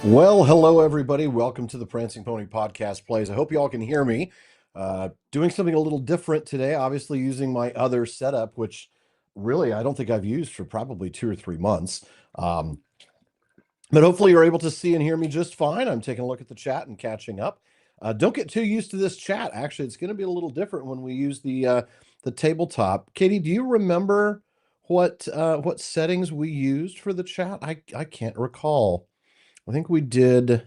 Well, hello everybody. Welcome to the Prancing Pony Podcast Plays. I hope you all can hear me. Doing something a little different today, obviously using my other setup, which really I don't think I've used for probably 2 or 3 months. Um, but hopefully you're able to see and hear me just fine. I'm taking a look at the chat and catching up. Don't get too used to this chat. Actually, it's going to be a little different when we use the tabletop. Katie, do you remember what settings we used for the chat? I can't recall. I think we did.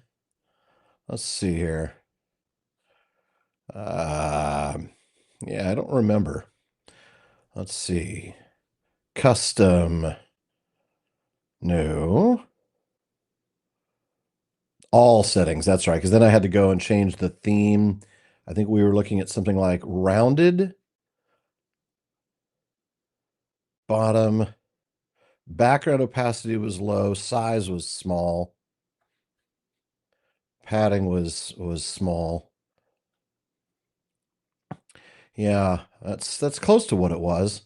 Let's see here. Yeah, I don't remember. Let's see. Custom. No. All settings. That's right. Because then I had to go and change the theme. I think we were looking at something like rounded, bottom, background opacity was low, size was small, padding was small. Yeah, that's close to what it was.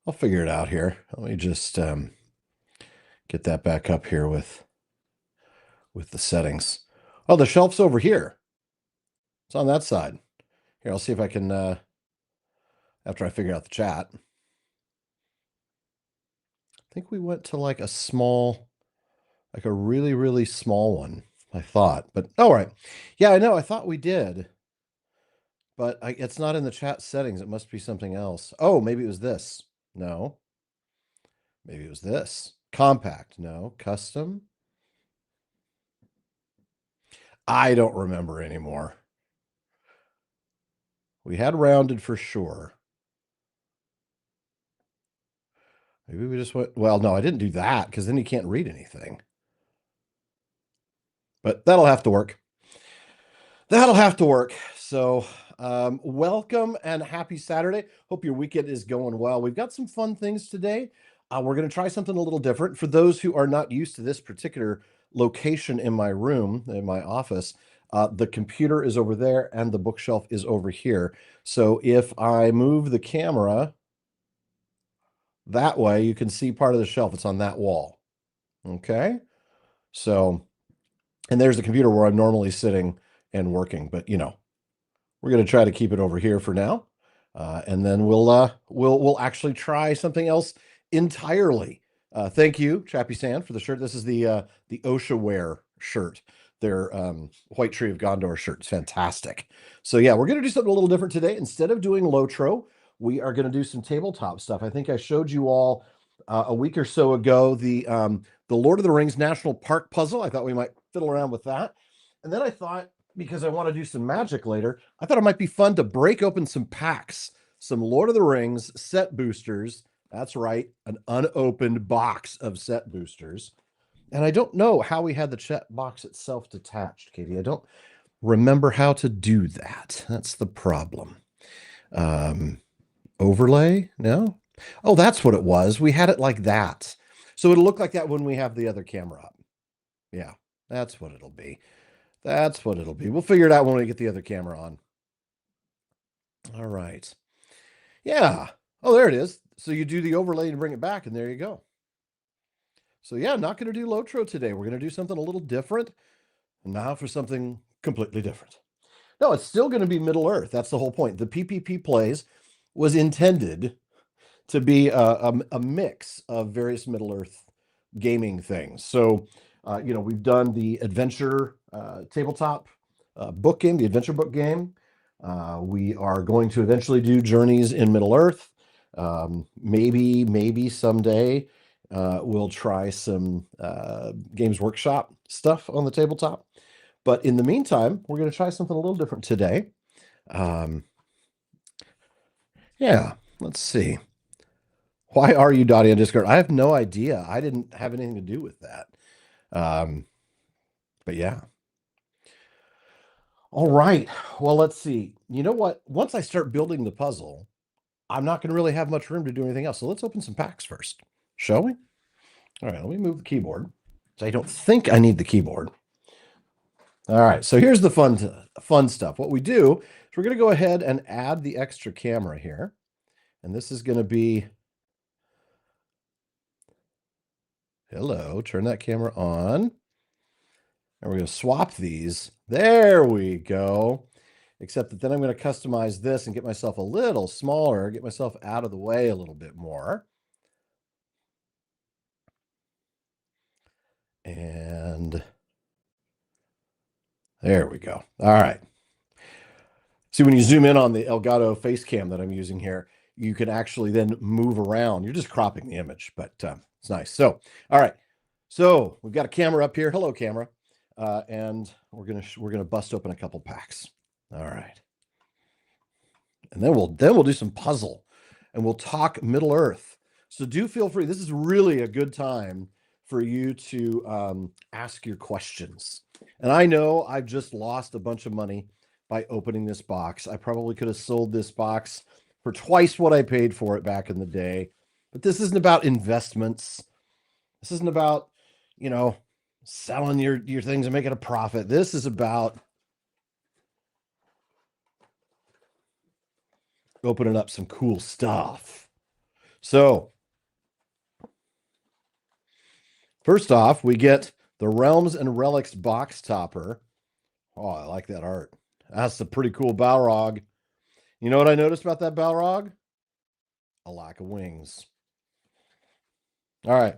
I'll figure it out here. Let me just get that back up here with the settings. Oh, the shelf's over here. It's on that side. Here, I'll see if I can, after I figure out the chat. I think we went to like like a really, really small one, I thought. But, all right. Yeah, I know. I thought we did. But it's not in the chat settings. It must be something else. Oh, maybe it was this. No. Maybe it was this. Compact. No. Custom. I don't remember anymore. We had rounded for sure. Maybe we just went, well, no, I didn't do that because then you can't read anything. But that'll have to work. That'll have to work. So, welcome and happy Saturday. Hope your weekend is going well. We've got some fun things today. We're going to try something a little different. For those who are not used to this particular location in my room, in my office, the computer is over there and the bookshelf is over here. So if I move the camera that way, you can see part of the shelf. It's on that wall. Okay. So, and there's the computer where I'm normally sitting and working, but we're going to try to keep it over here for now. And then we'll actually try something else entirely. Thank you, Chappie Sand, for the shirt. This is the OSHA Wear shirt. Their White Tree of Gondor shirt. It's fantastic. So yeah, we're going to do something a little different today. Instead of doing LotRO, we are going to do some tabletop stuff. I think I showed you all a week or so ago the Lord of the Rings National Park puzzle. I thought we might fiddle around with that. And then I thought, because I want to do some magic later, I thought it might be fun to break open some packs, some Lord of the Rings set boosters. That's right, an unopened box of set boosters. And I don't know how we had the set box itself detached, Katie. I don't remember how to do that. That's the problem. Overlay? No? Oh, that's what it was. We had it like that. So it'll look like that when we have the other camera up. Yeah, that's what it'll be. That's what it'll be. We'll figure it out when we get the other camera on. All right. Yeah. Oh, there it is. So you do the overlay and bring it back, and there you go. So yeah, not going to do LotRO today. We're going to do something a little different. And now for something completely different. No, it's still going to be Middle Earth. That's the whole point. The PPP Plays was intended to be a mix of various Middle Earth gaming things. So, we've done the adventure tabletop book game, the adventure book game. We are going to eventually do Journeys in Middle Earth. Maybe someday we'll try some Games Workshop stuff on the tabletop. But in the meantime, we're going to try something a little different today. Yeah, let's see. Why are you Dottie on Discord? I have no idea. I didn't have anything to do with that. But yeah. All right. Well, let's see. You know what? Once I start building the puzzle, I'm not going to really have much room to do anything else. So let's open some packs first, shall we? All right, let me move the keyboard. So I don't think I need the keyboard. All right, so here's the fun stuff. What we do is we're going to go ahead and add the extra camera here. And this is going to be, hello, turn that camera on. And we're going to swap these. There we go. Except that then I'm going to customize this and get myself a little smaller, get myself out of the way a little bit more. And there we go. All right. See, when you zoom in on the Elgato face cam that I'm using here, you can actually then move around. You're just cropping the image, but it's nice. So, all right. So we've got a camera up here. Hello, camera. And we're gonna bust open a couple packs. All right. And then we'll do some puzzle, and we'll talk Middle Earth. So do feel free. This is really a good time for you to ask your questions. And I know I've just lost a bunch of money by opening this box. I probably could have sold this box for twice what I paid for it back in the day. But this isn't about investments. This isn't about, you know, selling your things and making a profit. This is about opening up some cool stuff. So, first off, we get the Realms and Relics box topper. Oh, I like that art. That's a pretty cool Balrog. You know what I noticed about that Balrog? A lack of wings. All right.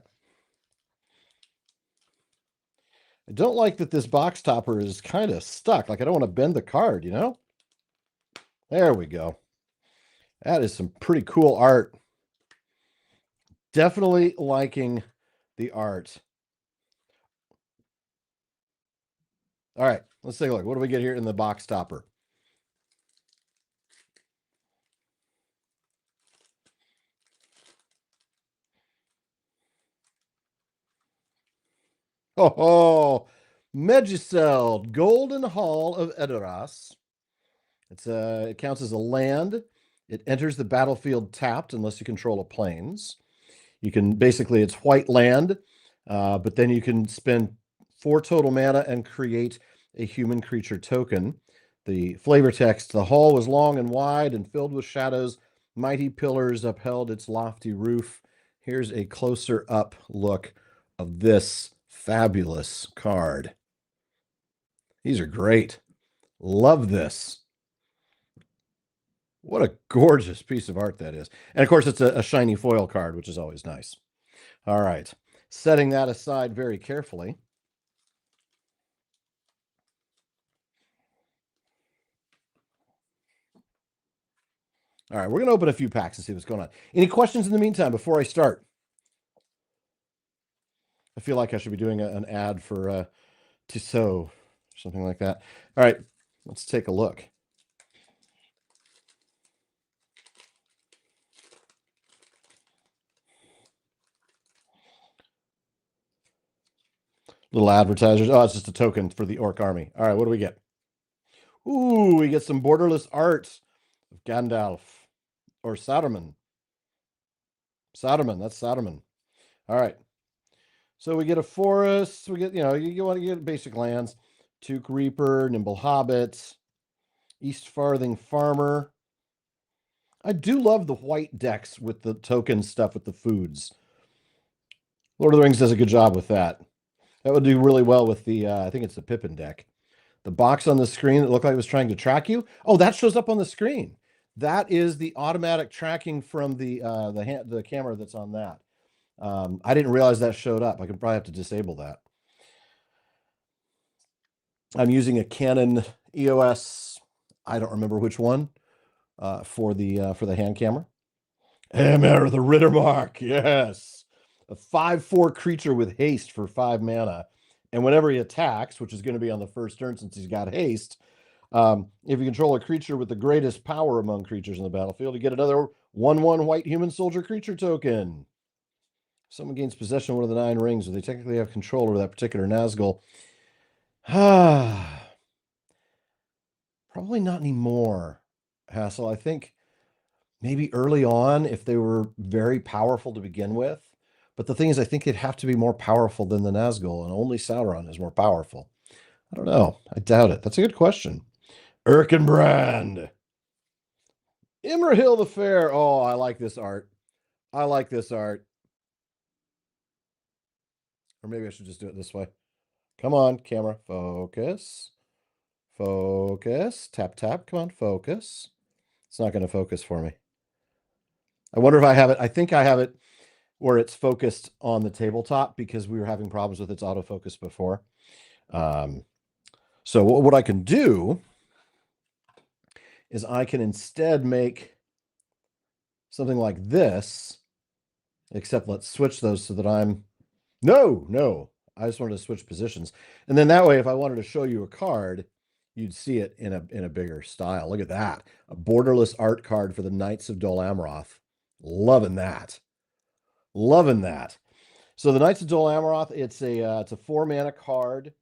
I don't like that this box topper is kind of stuck. Like, I don't want to bend the card, you know? There we go. That is some pretty cool art. Definitely liking the art. All right, let's take a look. What do we get here in the box topper? Oh, Megicel, Golden Hall of Edoras. It counts as a land. It enters the battlefield tapped unless you control a plains. You can basically, it's white land, but then you can spend 4 total mana and create a human creature token. The flavor text: the hall was long and wide and filled with shadows. Mighty pillars upheld its lofty roof. Here's a closer up look of this fabulous card. These are great. Love this. What a gorgeous piece of art that is. And of course, it's a shiny foil card, which is always nice. All right. Setting that aside very carefully. All right, we're going to open a few packs and see what's going on. Any questions in the meantime before I start? I feel like I should be doing an ad for Tissot, something like that. All right, let's take a look. Little advertisers. Oh, it's just a token for the Orc army. All right, what do we get? Ooh, we get some borderless art of Gandalf or Saruman. Saruman, that's Saruman. All right. So we get a forest. We get, you want to get basic lands. Took Reaper, Nimble Hobbit, East Farthing Farmer. I do love the white decks with the token stuff with the foods. Lord of the Rings does a good job with that. That would do really well with the, I think it's the Pippin deck. The box on the screen that looked like it was trying to track you. Oh, that shows up on the screen. That is the automatic tracking from the camera that's on that. I didn't realize that showed up. I could probably have to disable that. I'm using a Canon EOS. I don't remember which one for the hand camera. Hammer the Rittermark, yes, a 5/4 creature with haste for 5 mana, and whenever he attacks, which is going to be on the first turn since he's got haste, if you control a creature with the greatest power among creatures in the battlefield, you get another 1/1 white human soldier creature token. Someone gains possession of one of the 9 rings, or they technically have control over that particular Nazgul. Probably not anymore, Hassel. I think maybe early on, if they were very powerful to begin with. But the thing is, I think they'd have to be more powerful than the Nazgul, and only Sauron is more powerful. I don't know. I doubt it. That's a good question. Erkenbrand. Imrahil the Fair. Oh, I like this art. I like this art. Or maybe I should just do it this way. Come on, camera. Focus. Focus. Tap, tap. Come on, focus. It's not going to focus for me. I wonder if I have it. I think I have it where it's focused on the tabletop because we were having problems with its autofocus before. So what I can do is I can instead make something like this, except let's switch those so that no, I just wanted to switch positions. And then that way, if I wanted to show you a card, you'd see it in a bigger style. Look at that. A borderless art card for the Knights of Dol Amroth. Loving that. Loving that. So the Knights of Dol Amroth, it's a 4-mana card.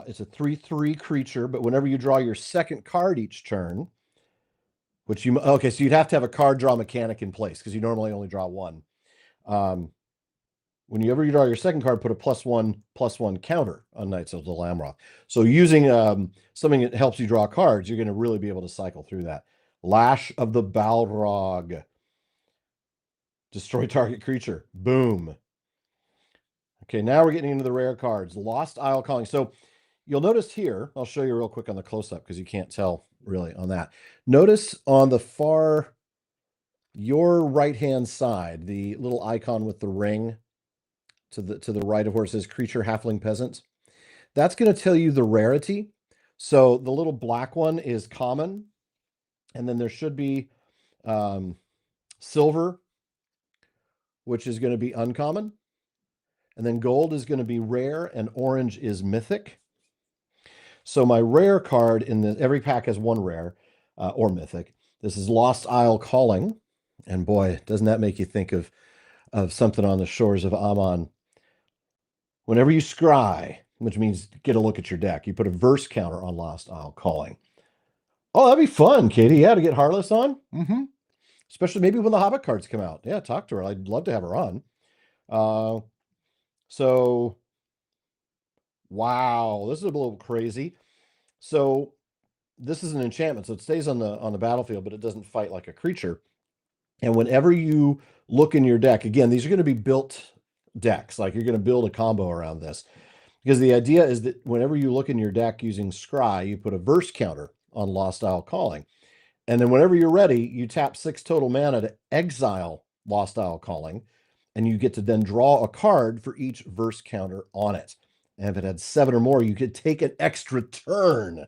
It's a 3/3 creature, but whenever you draw your second card each turn, okay, so you'd have to have a card draw mechanic in place because you normally only draw one. Whenever you draw your second card, put a +1/+1 counter on Knights of Dol Amroth. So using something that helps you draw cards, you're going to really be able to cycle through that. Lash of the Balrog. Destroy target creature. Boom. Okay, now we're getting into the rare cards. Lost Isle Calling. So you'll notice here, I'll show you real quick on the close-up because you can't tell really on that. Notice on the your right-hand side, the little icon with the ring to the right of where it says Creature Halfling Peasant. That's going to tell you the rarity. So the little black one is common, and then there should be silver, which is going to be uncommon. And then gold is going to be rare, and orange is mythic. So my rare card every pack has one rare or mythic. This is Lost Isle Calling. And boy, doesn't that make you think of something on the shores of Aman. Whenever you scry, which means get a look at your deck, you put a verse counter on Lost Isle Calling. Oh, that'd be fun, Katie. Yeah, to get Heartless on. Especially maybe when the Hobbit cards come out. Yeah, talk to her. I'd love to have her on. So, wow, this is a little crazy. So this is an enchantment, so it stays on the battlefield, but it doesn't fight like a creature. And whenever you look in your deck, again, these are going to be built decks. Like you're going to build a combo around this. Because the idea is that whenever you look in your deck using Scry, you put a verse counter on Lost Isle Calling. And then whenever you're ready, you tap 6 total mana to exile Lost Isle Calling. And you get to then draw a card for each verse counter on it. And if it had 7 or more, you could take an extra turn.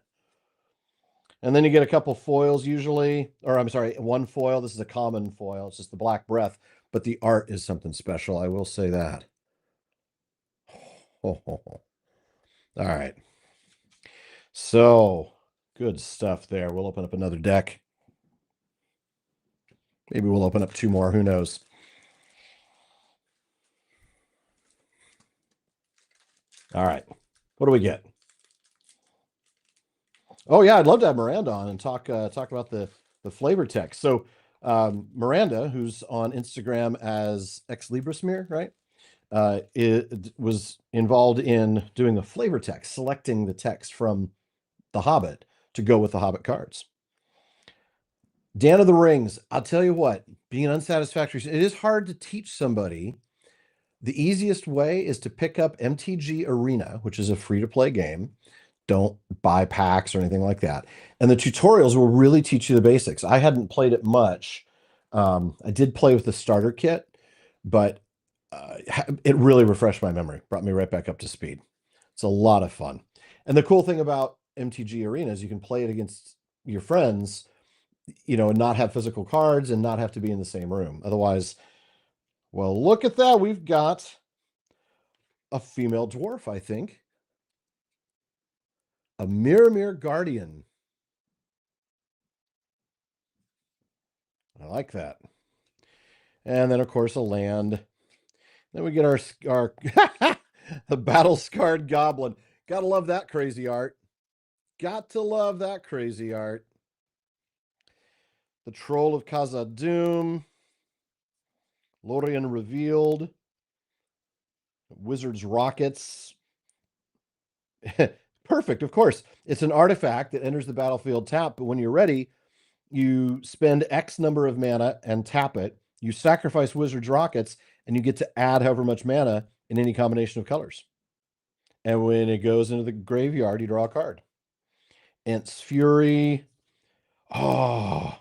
And then you get a couple foils usually, or I'm sorry, one foil. This is a common foil. It's just the Black Breath, but the art is something special. I will say that. All right. So good stuff there. We'll open up another deck. Maybe we'll open up 2 more. Who knows? All right. What do we get? Oh yeah, I'd love to have Miranda on and talk about the flavor text. So Miranda, who's on Instagram as XLibrismere, right? It was involved in doing the flavor text, selecting the text from The Hobbit to go with the Hobbit cards. Dan of the Rings, I'll tell you what, being an unsatisfactory, it is hard to teach somebody. The easiest way is to pick up MTG Arena, which is a free-to-play game. Don't buy packs or anything like that. And the tutorials will really teach you the basics. I hadn't played it much. I did play with the starter kit, but it really refreshed my memory, brought me right back up to speed. It's a lot of fun. And the cool thing about MTG Arena is you can play it against your friends, and not have physical cards and not have to be in the same room. Otherwise, well, look at that. We've got a female dwarf, I think. A Mirror Guardian. I like that. And then, of course, a land. Then we get our the battle-scarred goblin. Gotta love that crazy art. Got to love that crazy art. The Troll of Khazad-dûm. Lorien Revealed. Wizard's Rockets. Perfect, of course. It's an artifact that enters the battlefield tapped, but when you're ready, you spend X number of mana and tap it. You sacrifice Wizard's Rockets, and you get to add however much mana in any combination of colors. And when it goes into the graveyard, you draw a card. Ent's Fury. Oh,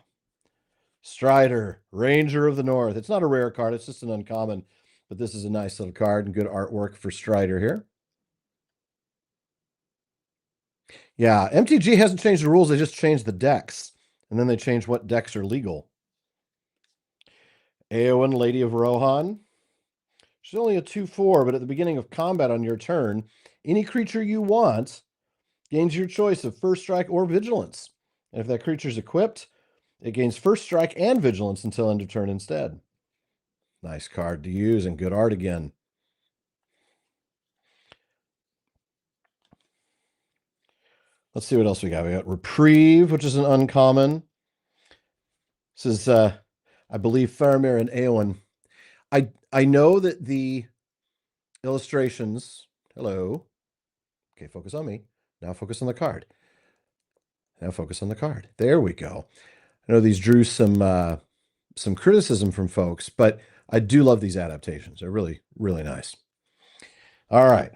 Strider, Ranger of the North. It's not a rare card. It's just an uncommon. But this is a nice little card and good artwork for Strider here. Yeah, MTG hasn't changed the rules. They just changed the decks. And then they changed what decks are legal. Eowyn, Lady of Rohan. She's only a 2/4, but at the beginning of combat on your turn, any creature you want gains your choice of first strike or vigilance. And if that creature's equipped, it gains first strike and vigilance until end of turn instead. Nice card to use and good art again. Let's see what else we got. We got Reprieve, which is an uncommon. This is, I believe, Faramir and Eowyn. I know that the illustrations. Hello. Okay, focus on me. Now focus on the card. Now focus on the card. There we go. I know these drew some criticism from folks, but I do love these adaptations. They're really, really nice. All right.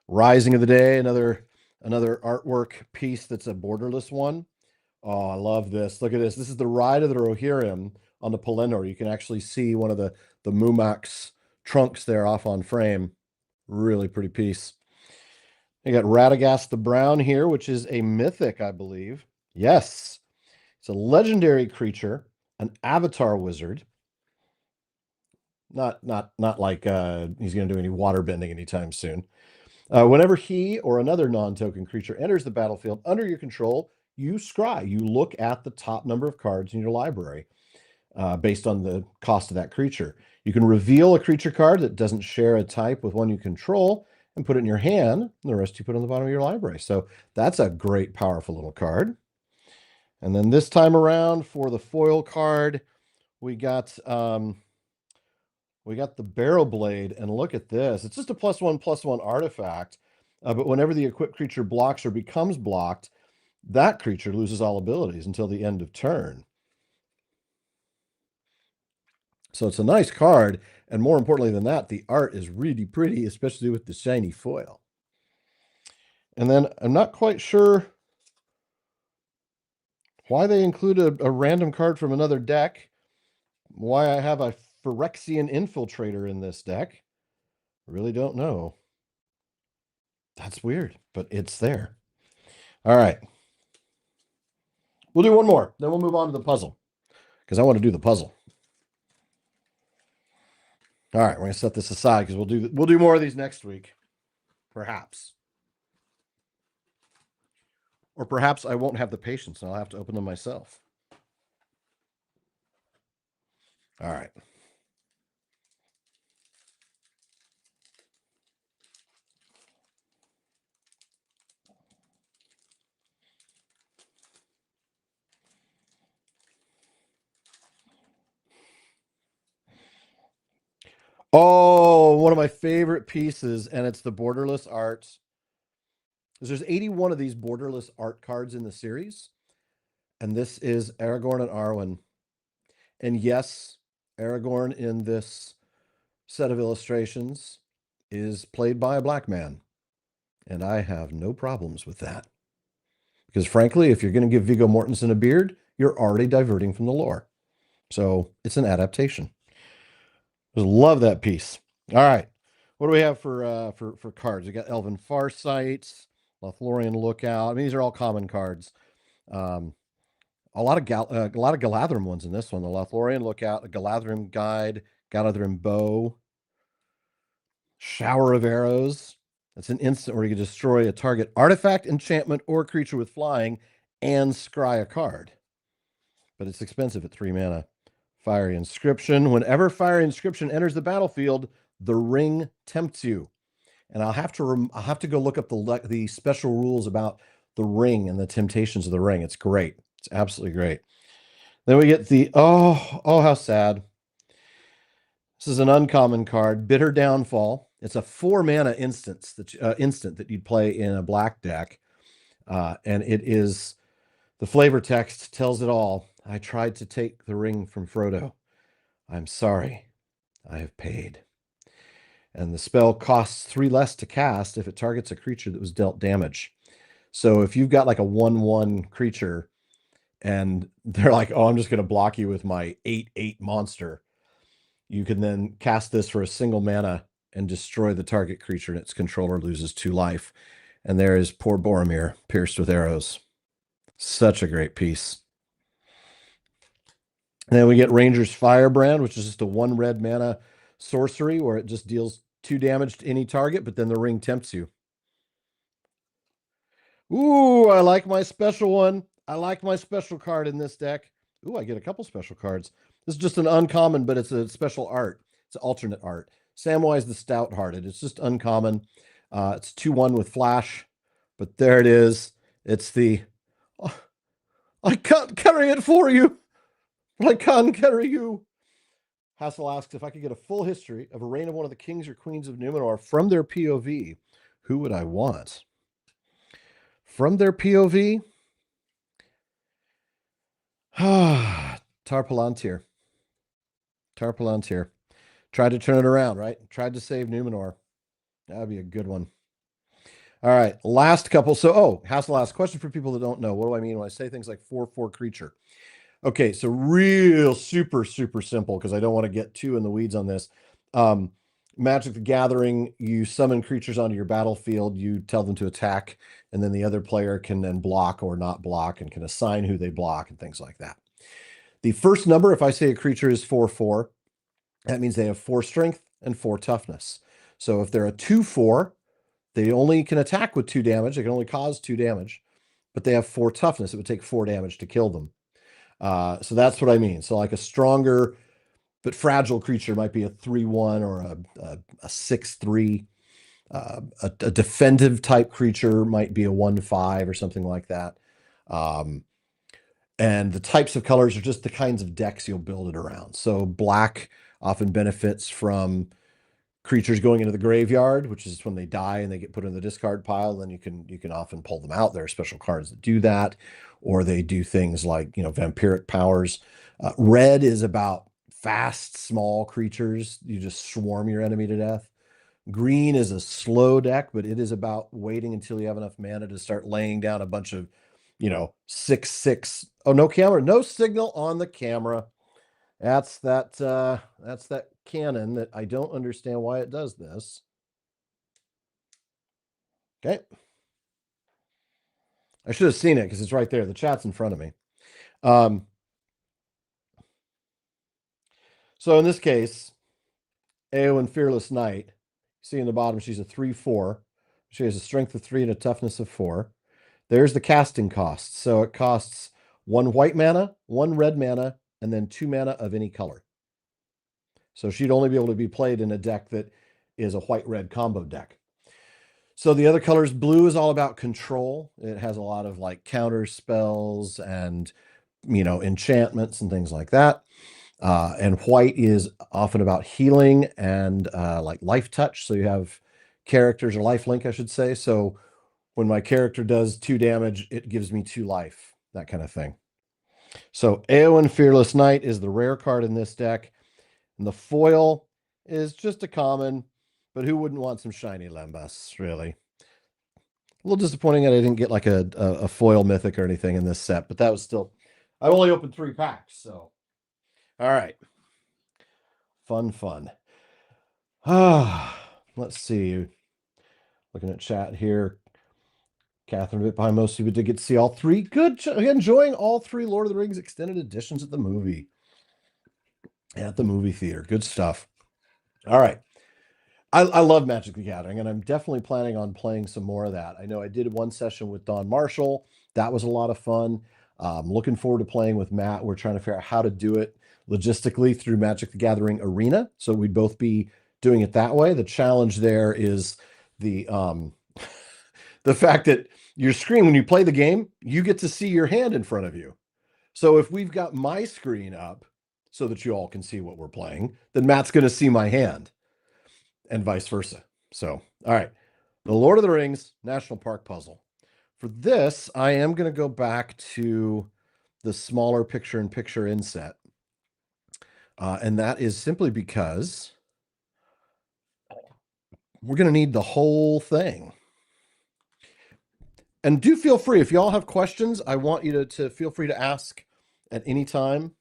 Rising of the Day, another artwork piece that's a borderless one. Oh, I love this. Look at this. This is the Ride of the Rohirrim on the Pelennor. You can actually see one of the Mumak's trunks there off on frame. Really pretty piece. You got Radagast the Brown here, which is a mythic, I believe. Yes. It's a legendary creature, an avatar wizard. Not like he's going to do any water bending anytime soon. Whenever he or another non-token creature enters the battlefield under your control, you scry. You look at the top number of cards in your library based on the cost of that creature. You can reveal a creature card that doesn't share a type with one you control and put it in your hand, and the rest you put on the bottom of your library. So that's a great, powerful little card. And then this time around for the foil card, we got the Barrow Blade, and look at this. It's just a +1/+1 artifact, but whenever the equipped creature blocks or becomes blocked, that creature loses all abilities until the end of turn. So it's a nice card, and more importantly than that, the art is really pretty, especially with the shiny foil. And then I'm not quite sure why they include a random card from another deck, why I have a Phyrexian Infiltrator in this deck. Really don't know. That's weird, but it's there. All right. We'll do one more, then we'll move on to the puzzle, because I want to do the puzzle. All right, we're going to set this aside because we'll do more of these next week, perhaps. Or perhaps I won't have the patience and I'll have to open them myself. All right. Oh, one of my favorite pieces, and it's the borderless art. There's 81 of these borderless art cards in the series, and this is Aragorn and Arwen. And yes, Aragorn in this set of illustrations is played by a black man, and I have no problems with that. Because frankly, if you're going to give Viggo Mortensen a beard, you're already diverting from the lore. So it's an adaptation. Just love that piece. All right. What do we have for cards? We got Elven Farsight, Lothlorien Lookout. I mean, these are all common cards. A lot of Galadrim ones in this one. The Lothlorien Lookout, a Galadrim Guide, Galadrim Bow, Shower of Arrows. That's an instant where you can destroy a target artifact, enchantment, or creature with flying and scry a card. But it's expensive at 3 mana. Fiery Inscription. Whenever Fiery Inscription enters the battlefield, the ring tempts you. And I'll have to go look up the special rules about the ring and the temptations of the ring. It's great. It's absolutely great. Then we get the oh how sad. This is an uncommon card, Bitter Downfall. It's a 4 mana instant that you'd play in a black deck, and it is the flavor text tells it all. I tried to take the ring from Frodo. I'm sorry. I have paid. And the spell costs 3 less to cast if it targets a creature that was dealt damage. So if you've got like a 1/1 creature and they're like, oh, I'm just going to block you with my 8/8 monster, you can then cast this for a single mana and destroy the target creature, and its controller loses 2 life. And there is poor Boromir, pierced with arrows. Such a great piece. And then we get Ranger's Firebrand, which is just a 1 red mana sorcery where it just deals 2 damage to any target, but then the ring tempts you. Ooh, I like my special one. I like my special card in this deck. Ooh, I get a couple special cards. This is just an uncommon, but it's a special art. It's alternate art. Samwise the Stout-Hearted. It's just uncommon. It's 2/1 with flash, but there it is. It's the, oh, I can't carry it for you. I can't carry you. Hassel asks if I could get a full history of a reign of one of the kings or queens of Numenor from their POV. Who would I want? From their POV? Tar Palantir. Tried to turn it around, right? Tried to save Numenor. That'd be a good one. All right, last couple. So, Hassel asks, question for people that don't know. What do I mean when I say things like 4/4 creature? Okay, so real super simple, because I don't want to get too in the weeds on this. Magic the Gathering, you summon creatures onto your battlefield, you tell them to attack, and then the other player can then block or not block and can assign who they block and things like that. The first number, if I say a creature is 4/4, that means they have 4 strength and 4 toughness. So if they're a 2/4, they only can attack with 2 damage. They can only cause 2 damage, but they have 4 toughness. It would take 4 damage to kill them. So that's what I mean. So like a stronger but fragile creature might be a 3/1 or a 6/3. A defensive type creature might be a 1/5 or something like that. And the types of colors are just the kinds of decks you'll build it around. So black often benefits from creatures going into the graveyard, which is when they die and they get put in the discard pile. Then you can often pull them out. There are special cards that do that, or they do things like, vampiric powers. Red is about fast, small creatures. You just swarm your enemy to death. Green is a slow deck, but it is about waiting until you have enough mana to start laying down a bunch of, 6/6. Oh, no camera, no signal on the camera. That's that cannon that I don't understand why it does this. Okay. I should have seen it because it's right there. The chat's in front of me. So in this case, Eowyn Fearless Knight, see in the bottom, she's a 3/4. She has a strength of 3 and a toughness of 4. There's the casting cost. So it costs 1 white mana, 1 red mana, and then 2 mana of any color. So she'd only be able to be played in a deck that is a white-red combo deck. So the other colors, blue is all about control. It has a lot of like counter spells and, enchantments and things like that. And white is often about healing and like life touch. So you have characters, or life link, I should say. So when my character does 2 damage, it gives me 2 life, that kind of thing. So Eowyn Fearless Knight is the rare card in this deck. And the foil is just a common, but who wouldn't want some shiny Lembas, really? A little disappointing that I didn't get like a foil mythic or anything in this set, but that was still, I only opened 3 packs, so. All right. Fun. Let's see. Looking at chat here. Catherine, a bit behind most people, did get to see all 3. Good. Enjoying all 3 Lord of the Rings extended editions at the movie. At the movie theater. Good stuff. All right. I love Magic the Gathering, and I'm definitely planning on playing some more of that. I know I did 1 session with Don Marshall. That was a lot of fun. Looking forward to playing with Matt. We're trying to figure out how to do it logistically through Magic the Gathering Arena, so we'd both be doing it that way. The challenge there is the the fact that your screen, when you play the game, you get to see your hand in front of you. So if we've got my screen up so that you all can see what we're playing, then Matt's going to see my hand, and vice versa. So, all right. The Lord of the Rings National Park Puzzle. For this, I am going to go back to the smaller picture-in-picture inset. And that is simply because We're going to need the whole thing. And do feel free, if you all have questions, I want you to feel free to ask at any time.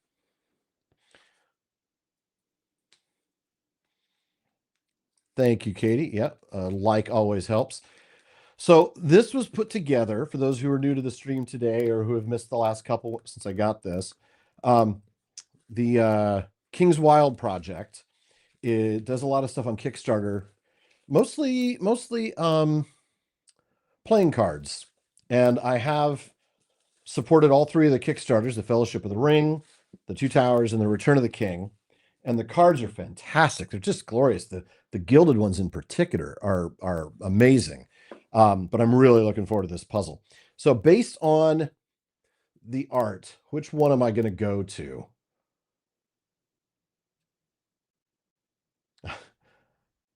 Thank you, Katie. Yeah, like always helps. So this was put together for those who are new to the stream today or who have missed the last couple since I got this. The King's Wild project. It does a lot of stuff on Kickstarter, mostly playing cards. And I have supported all three of the Kickstarters, the Fellowship of the Ring, the Two Towers, and the Return of the King. And the cards are fantastic. They're just glorious. The gilded ones in particular are amazing. But I'm really looking forward to this puzzle. So based on the art, which one am I going to go to?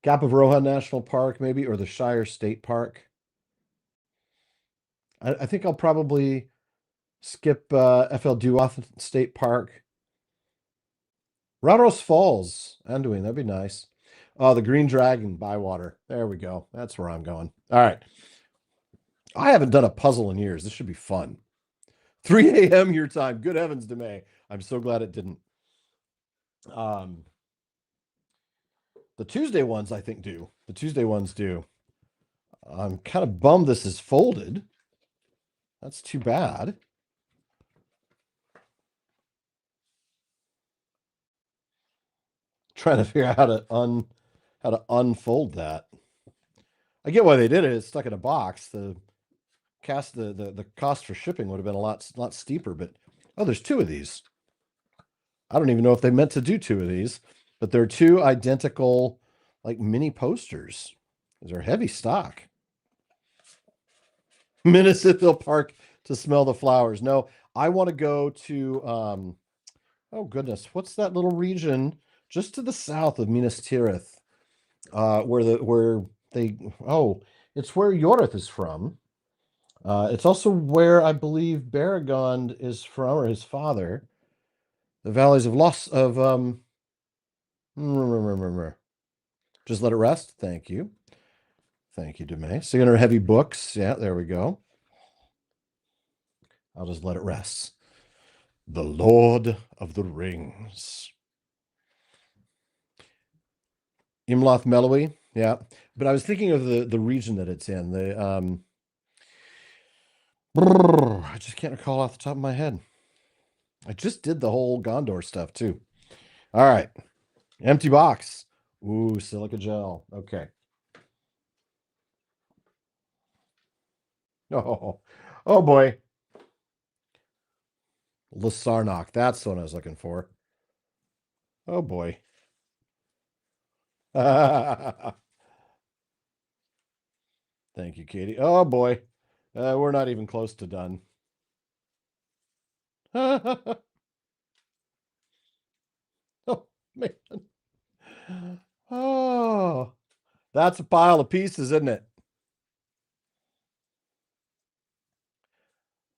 Gap of Rohan National Park, maybe, or the Shire State Park. I think I'll probably skip FL Duoth State Park. Rotros Falls, Anduin, that'd be nice. Oh, the Green Dragon, Bywater. There we go. That's where I'm going. All right. I haven't done a puzzle in years. This should be fun. 3 a.m. your time. Good heavens to May. I'm so glad it didn't. The Tuesday ones, I think, do. The Tuesday ones do. I'm kind of bummed this is folded. That's too bad. Trying to figure out how to unfold that. I get why they did it. It's stuck in a box. The cost for shipping would have been a lot steeper, but oh, there's two of these. I don't even know if they meant to do two of these, but they're two identical like mini posters. These are heavy stock. Minnesota Park to smell the flowers. No, I want to go to oh goodness, what's that little region just to the south of Minas Tirith? It's where Yorith is from. It's also where I believe Baragond is from, or his father. The valleys of loss of just let it rest. Thank you. Thank you, Demay. 600 heavy books. Yeah, there we go. I'll just let it rest. The Lord of the Rings. Imloth Melowy. Yeah. But I was thinking of the region that it's in. I just can't recall off the top of my head. I just did the whole Gondor stuff too. All right. Empty box. Ooh, silica gel. Okay. Oh, oh boy. Lasarnock. That's the one I was looking for. Oh boy. Thank you, Katie. Oh boy. We're not even close to done. Oh man. Oh, that's a pile of pieces, isn't it?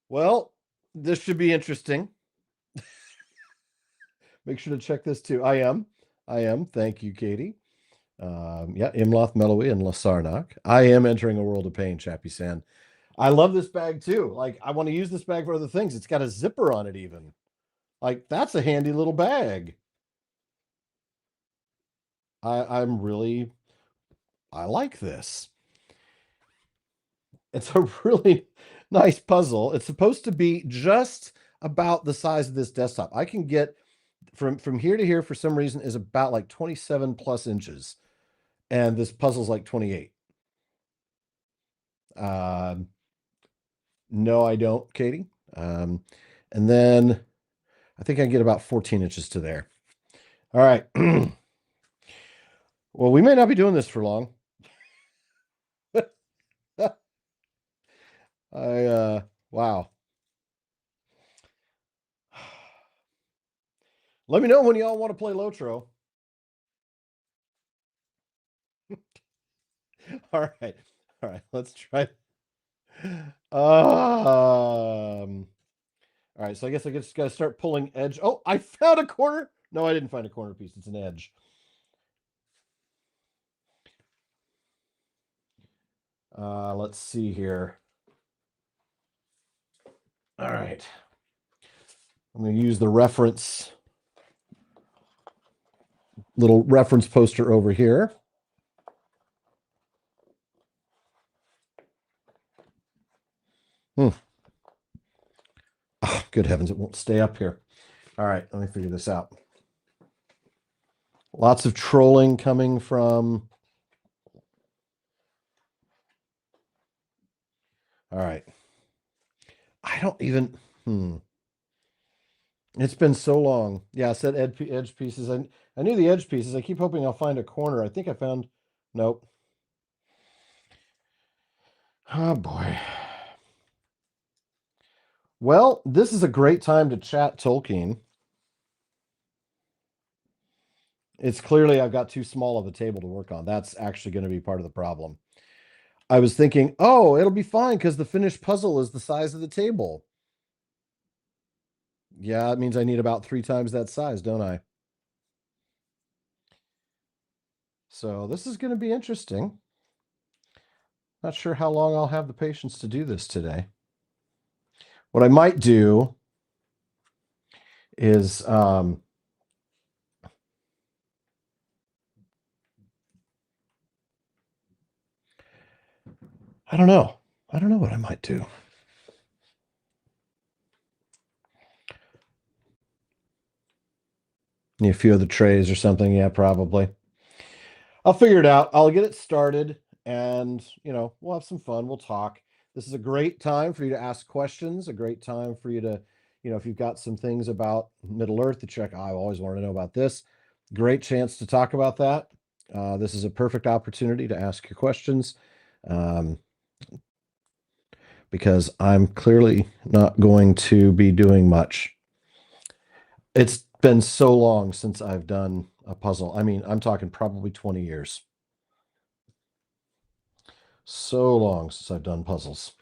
Well, this should be interesting. Make sure to check this too. I am. Thank you, Katie. Yeah, Imloth, Melowy, and Lasarnock. I am entering a world of pain, Chappie San. I love this bag too. Like, I want to use this bag for other things. It's got a zipper on it, even. Like, that's a handy little bag. I like this. It's a really nice puzzle. It's supposed to be just about the size of this desktop. I can get from here to here for some reason is about like 27 plus inches. And this puzzle's like 28. No, I don't, Katie. And then I think I can get about 14 inches to there. All right. Well, we may not be doing this for long. Wow. Let me know when y'all want to play LotRO. All right. All right, let's try. All right, so I guess I just gotta start pulling edge. Oh, I found a corner. No, I didn't find a corner piece. It's an edge. Let's see here. All right. I'm going to use the little reference poster over here. Oh, good heavens, it won't stay up here. All right, let me figure this out. Lots of trolling coming from... All right. I don't even... It's been so long. Yeah, I said edge pieces. I knew the edge pieces. I keep hoping I'll find a corner. I think I found... Nope. Oh, boy. Well, this is a great time to chat Tolkien. It's clearly I've got too small of a table to work on. That's actually going to be part of the problem. I was thinking, oh, it'll be fine because the finished puzzle is the size of the table. Yeah, it means I need about 3 times that size, don't I? So this is going to be interesting. Not sure how long I'll have the patience to do this today. What I might do is I don't know. I don't know what I might do. Need a few of the trays or something. Yeah, probably. I'll figure it out. I'll get it started and, we'll have some fun. We'll talk. This is a great time for you to ask questions, a great time for you to, if you've got some things about Middle Earth to check, I always want to know about this. Great chance to talk about that. This is a perfect opportunity to ask your questions because I'm clearly not going to be doing much. It's been so long since I've done a puzzle. I mean, I'm talking probably 20 years. So long since I've done puzzles.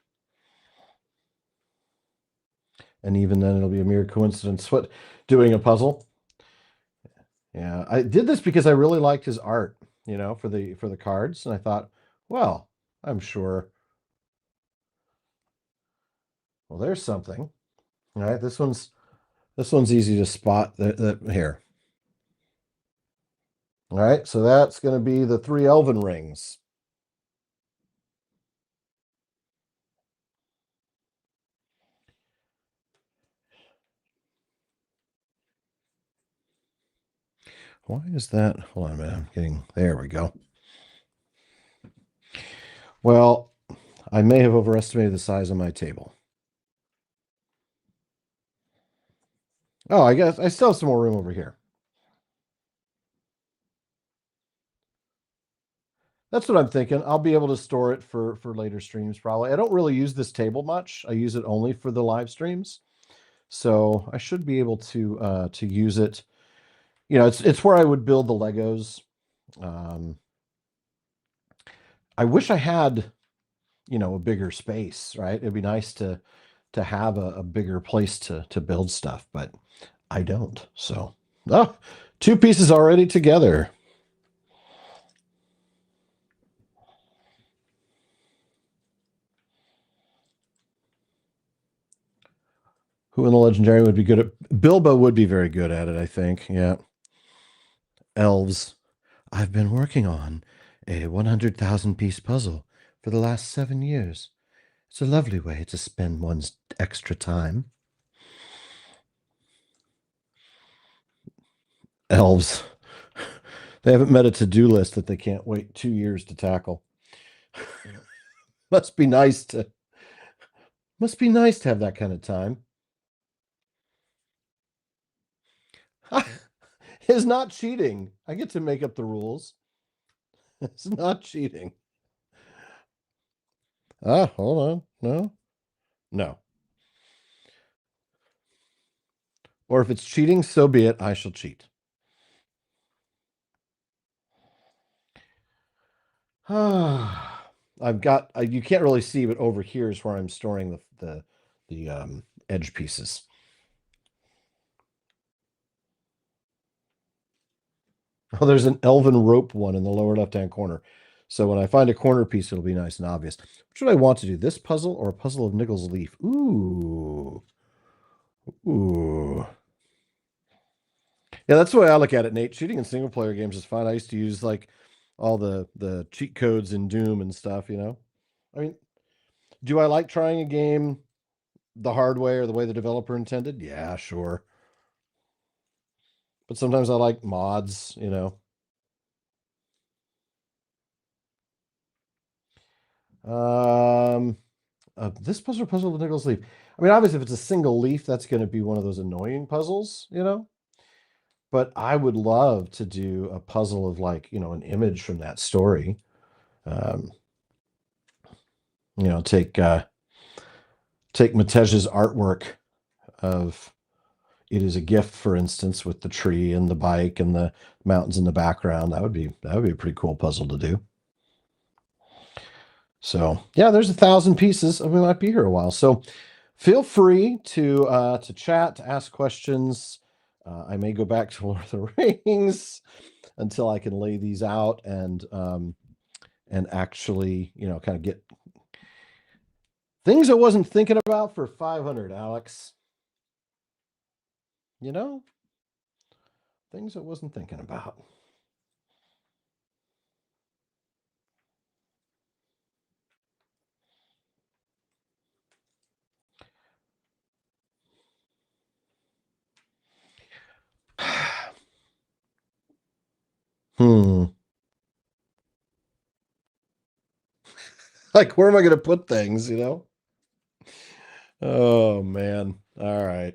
And even then, it'll be a mere coincidence. What, doing a puzzle? Yeah, I did this because I really liked his art, for the cards, and I thought, well, I'm sure. Well, there's something. All right, this one's easy to spot. Here. All right, so that's going to be the 3 elven rings. Why is that? Hold on a minute. I'm getting... There we go. Well, I may have overestimated the size of my table. Oh, I guess I still have some more room over here. That's what I'm thinking. I'll be able to store it for later streams probably. I don't really use this table much. I use it only for the live streams. So I should be able to use it. It's where I would build the Legos. I wish I had, a bigger space, right? It'd be nice to have a bigger place to build stuff, but I don't. So, 2 pieces already together. Who in the Legendary would be good at... Bilbo would be very good at it, I think. Yeah. Elves. I've been working on a 100,000 piece puzzle for the last 7 years. It's a lovely way to spend one's extra time. Elves. They haven't met a to-do list that they can't wait 2 years to tackle. Must be nice to have that kind of time. It's not cheating. I get to make up the rules. It's not cheating. Hold on. No. No. Or if it's cheating, so be it. I shall cheat. I've got... you can't really see, but over here is where I'm storing the edge pieces. Oh, there's an elven rope one in the lower left-hand corner. So when I find a corner piece, it'll be nice and obvious. Which would I want to do? This puzzle or a puzzle of Nichols Leaf? Ooh. Ooh. Yeah, that's the way I look at it, Nate. Cheating in single player games is fine. I used to use like all the cheat codes in Doom and stuff, you know? I mean, do I like trying a game the hard way or the way the developer intended? Yeah, sure. But sometimes I like mods, you know. This puzzle with Nichols Leaf. I mean, obviously, if it's a single leaf, that's going to be one of those annoying puzzles, you know. But I would love to do a puzzle of like, you know, an image from that story. Um, you know, take Matej's artwork of It Is a Gift, for instance, with the tree and the bike and the mountains in the background. That would be a pretty cool puzzle to do. So yeah, there's 1,000 pieces. We might be here a while. So feel free to chat, to ask questions. I may go back to Lord of the Rings until I can lay these out and actually, you know, kind of get things I wasn't thinking about for 500, Alex. You know, things I wasn't thinking about. Hmm. Like, where am I going to put things, you know? Oh, man. All right.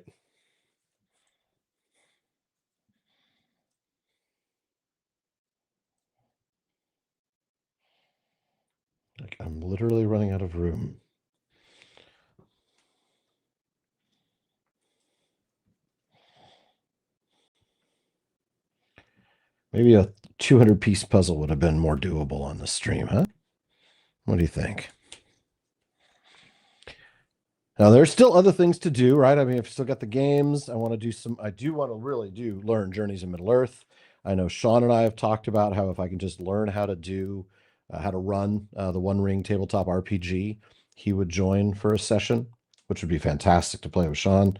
Like, I'm literally running out of room. Maybe a 200-piece puzzle would have been more doable on the stream, huh? What do you think? Now, there's still other things to do, right? I mean, I've still got the games. I do want to really do learn Journeys in Middle-earth. I know Sean and I have talked about how if I can just learn how to run the One Ring tabletop RPG, he would join for a session, which would be fantastic to play with Sean.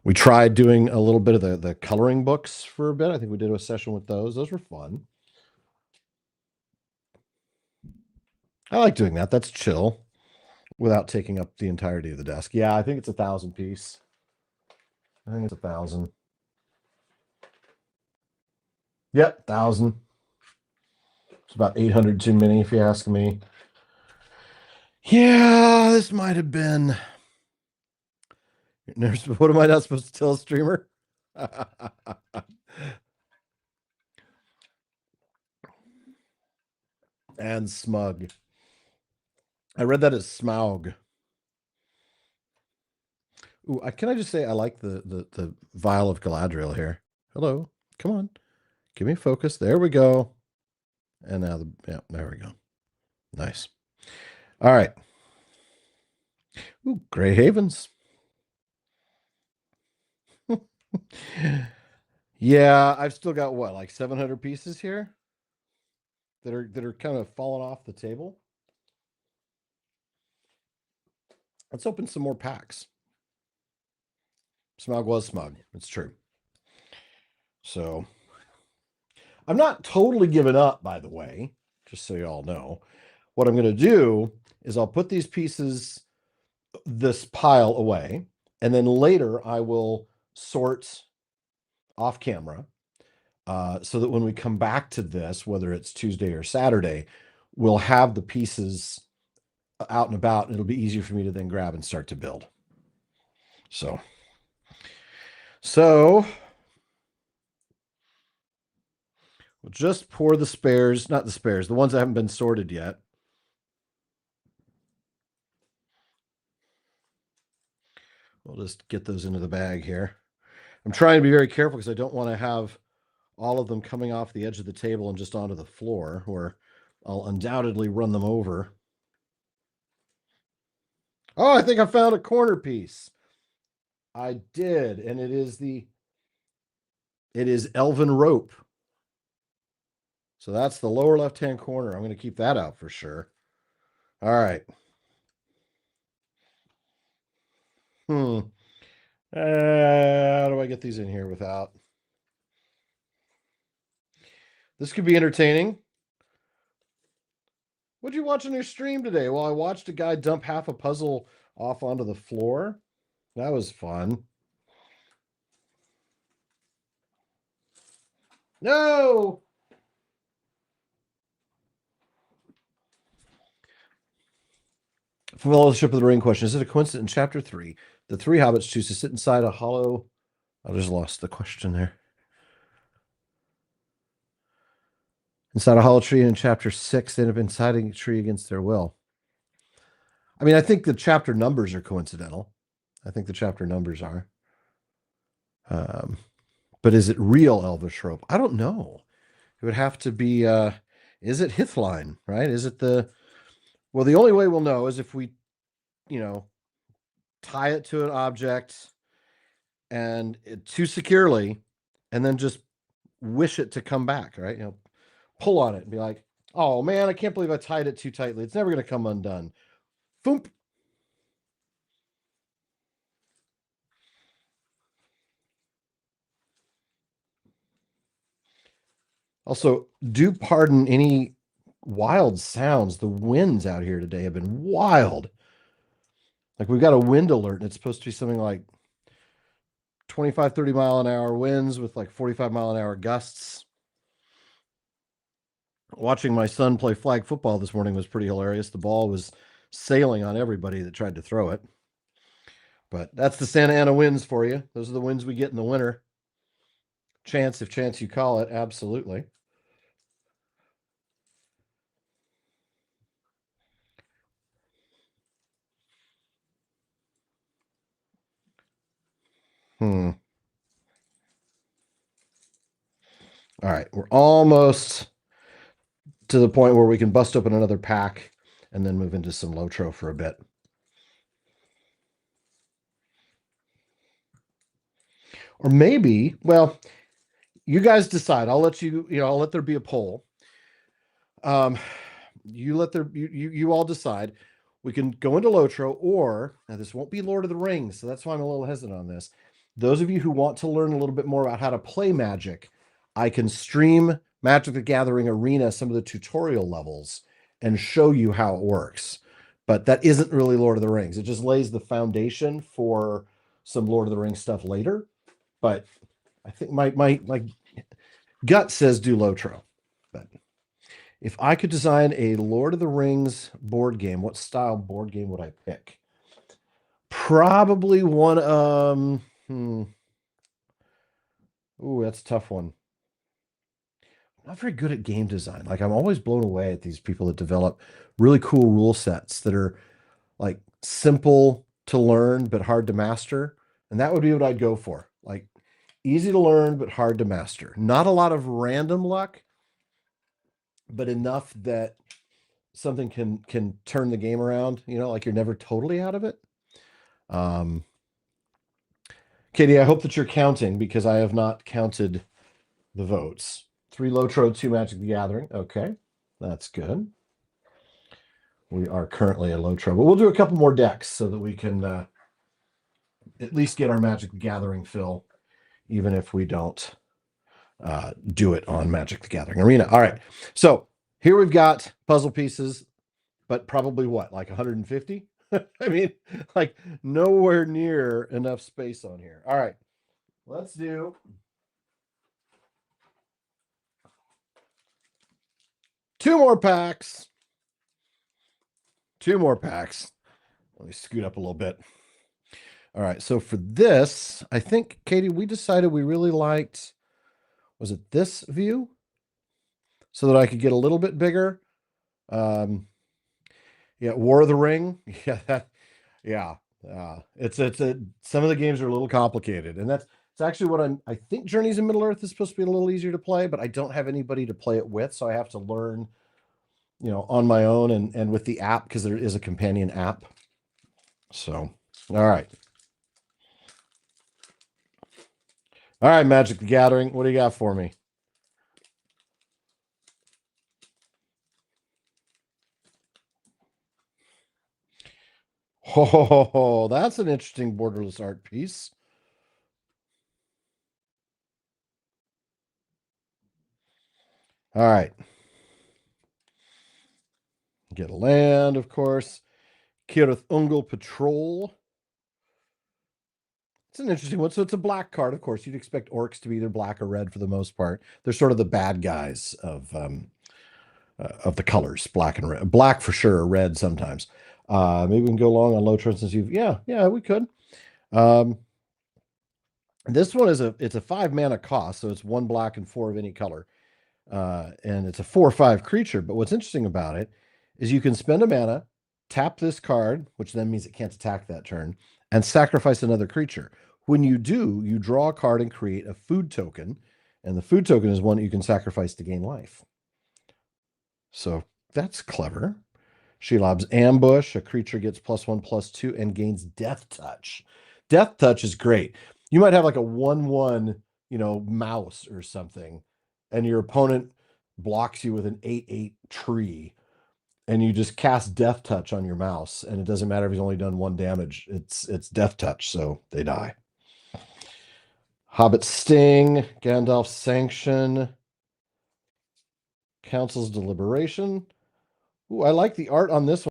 We tried doing a little bit of the coloring books for a bit. I think we did a session with those. Those were fun. I like doing that. That's chill without taking up the entirety of the desk. Yeah, I think it's 1,000 piece. I think it's 1,000. Yep, 1,000. It's about 800 too many, if you ask me. Yeah, this might have been. What am I not supposed to tell a streamer? And smug. I read that as Smaug. Ooh, can I just say I like the vial of Galadriel here. Hello, come on, give me focus. There we go. And now there we go. Nice. All right. Ooh, Grey Havens. Yeah, I've still got what, like 700 pieces here that are kind of falling off the table. Let's open some more packs. Smug was smug. It's true. So I'm not totally giving up, by the way, just so you all know. What I'm going to do is I'll put these pieces, this pile away, and then later I will sort off camera so that when we come back to this, whether it's Tuesday or Saturday, we'll have the pieces out and about, and it'll be easier for me to then grab and start to build. So we'll just pour the spares, not the spares, the ones that haven't been sorted yet. We'll just get those into the bag here. I'm trying to be very careful because I don't want to have all of them coming off the edge of the table and just onto the floor, where I'll undoubtedly run them over. Oh, I think I found a corner piece. I did, and it is Elven Rope. So that's the lower left-hand corner. I'm going to keep that out for sure. All right. How do I get these in here without? This could be entertaining. What'd you watch on your stream today? Well, I watched a guy dump half a puzzle off onto the floor. That was fun. No! Fellowship of the Ring question. Is it a coincidence in chapter 3? The three hobbits choose to sit inside a hollow. I just lost the question there. Inside a hollow tree in chapter 6, they end up inside a tree against their will. I mean, I think the chapter numbers are coincidental. I think the chapter numbers are. But is it real Elvish rope? I don't know. It would have to be, is it Hithline, right? Is it well, the only way we'll know is if we, tie it to an object and too securely, and then just wish it to come back, right? Pull on it and be like, oh man, I can't believe I tied it too tightly. It's never going to come undone. Boom. Also, do pardon any wild sounds. The winds out here today have been wild. Like we've got a wind alert, and it's supposed to be something like 25, 30 mile an hour winds with like 45 mile an hour gusts. Watching my son play flag football this morning was pretty hilarious. The ball was sailing on everybody that tried to throw it. But that's the Santa Ana winds for you. Those are the winds we get in the winter. Chance, if chance you call it, absolutely. All right, we're almost to the point where we can bust open another pack and then move into some LotRO for a bit. Or maybe, well, you guys decide. I'll let I'll let there be a poll. You all decide. We can go into LotRO, or now this won't be Lord of the Rings, so that's why I'm a little hesitant on this. Those of you who want to learn a little bit more about how to play Magic, I can stream Magic the Gathering Arena, some of the tutorial levels, and show you how it works. But that isn't really Lord of the Rings. It just lays the foundation for some Lord of the Rings stuff later. But I think my gut says do LotRO. But if I could design a Lord of the Rings board game, what style board game would I pick? Probably one. Ooh, that's a tough one. I'm not very good at game design. Like I'm always blown away at these people that develop really cool rule sets that are like simple to learn but hard to master. And that would be what I'd go for. Like easy to learn but hard to master. Not a lot of random luck, but enough that something can turn the game around, like you're never totally out of it. Katie, I hope that you're counting because I have not counted the votes. 3 LotRO, 2 Magic the Gathering. Okay, that's good. We are currently at LotRO, but we'll do a couple more decks so that we can at least get our Magic the Gathering fill, even if we don't do it on Magic the Gathering Arena. All right, so here we've got puzzle pieces, but probably what, like 150? I mean, like nowhere near enough space on here. All right, let's do 2 more packs. 2 more packs. Let me scoot up a little bit. All right, so for this, I think, Katie, we decided we really liked, was it this view? So that I could get a little bit bigger. Yeah, War of the Ring. Yeah, it's some of the games are a little complicated, and it's actually what I think Journeys in Middle Earth is supposed to be a little easier to play, but I don't have anybody to play it with, so I have to learn, on my own and with the app because there is a companion app. So, all right. All right, Magic the Gathering, what do you got for me? Oh, that's an interesting borderless art piece. All right. Get a land, of course. Kirith Ungol Patrol. It's an interesting one. So it's a black card, of course. You'd expect orcs to be either black or red for the most part. They're sort of the bad guys of the colors, black and red. Black for sure, red sometimes. Maybe we can go along on LotRO since you've yeah, we could. Um, this one is it's a 5 mana cost, so it's 1 black and 4 of any color. And it's a 4/5 creature. But what's interesting about it is you can spend a mana, tap this card, which then means it can't attack that turn, and sacrifice another creature. When you do, you draw a card and create a food token, and the food token is one that you can sacrifice to gain life. So that's clever. Shelob's Ambush. A creature gets +1/+2 and gains Death Touch. Death Touch is great. You might have like a 1/1, mouse or something, and your opponent blocks you with an 8/8 tree, and you just cast Death Touch on your mouse, and it doesn't matter if he's only done 1 damage. It's Death Touch, so they die. Hobbit Sting, Gandalf's Sanction, Council's Deliberation. Ooh, I like the art on this one.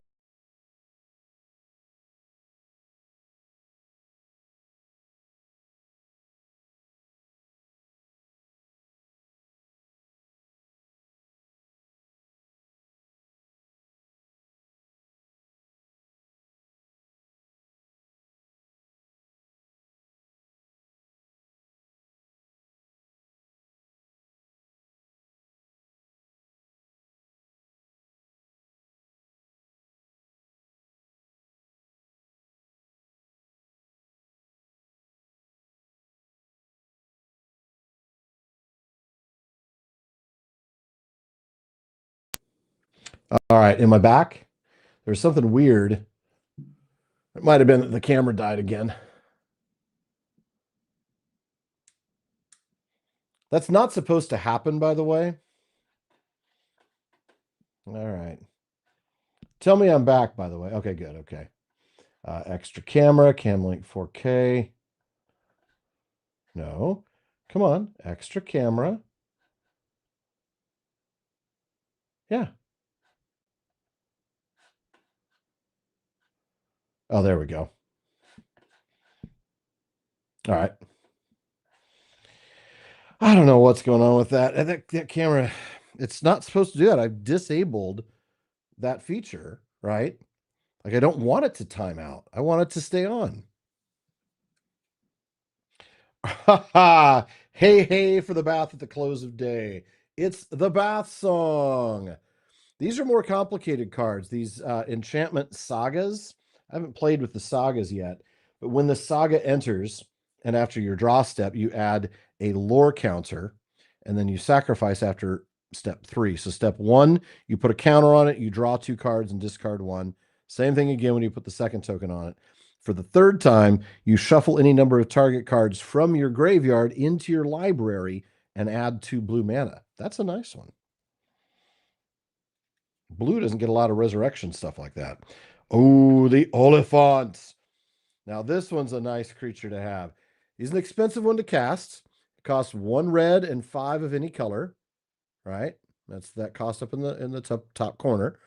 All right, am I back? There's something weird. It might have been that the camera died again. That's not supposed to happen, by the way. All right. Tell me I'm back, by the way. Okay, good. Okay. Extra camera, cam link 4K. No. Come on. Extra camera. Yeah. Oh, there we go. All right. I don't know what's going on with that. That camera, it's not supposed to do that. I've disabled that feature, right? Like I don't want it to time out. I want it to stay on. Ha ha! Hey, hey for the bath at the close of day. It's the bath song. These are more complicated cards. These enchantment sagas. I haven't played with the sagas yet, but when the saga enters, and after your draw step, you add a lore counter, and then you sacrifice after step 3. So step 1, you put a counter on it, you draw 2 cards and discard 1. Same thing again when you put the second token on it. For the third time, you shuffle any number of target cards from your graveyard into your library and add 2 blue mana. That's a nice one. Blue doesn't get a lot of resurrection stuff like that. Oh, the Oliphant. Now, this one's a nice creature to have. He's an expensive one to cast. It costs 1 red and 5 of any color, right? That's that cost up in the top corner.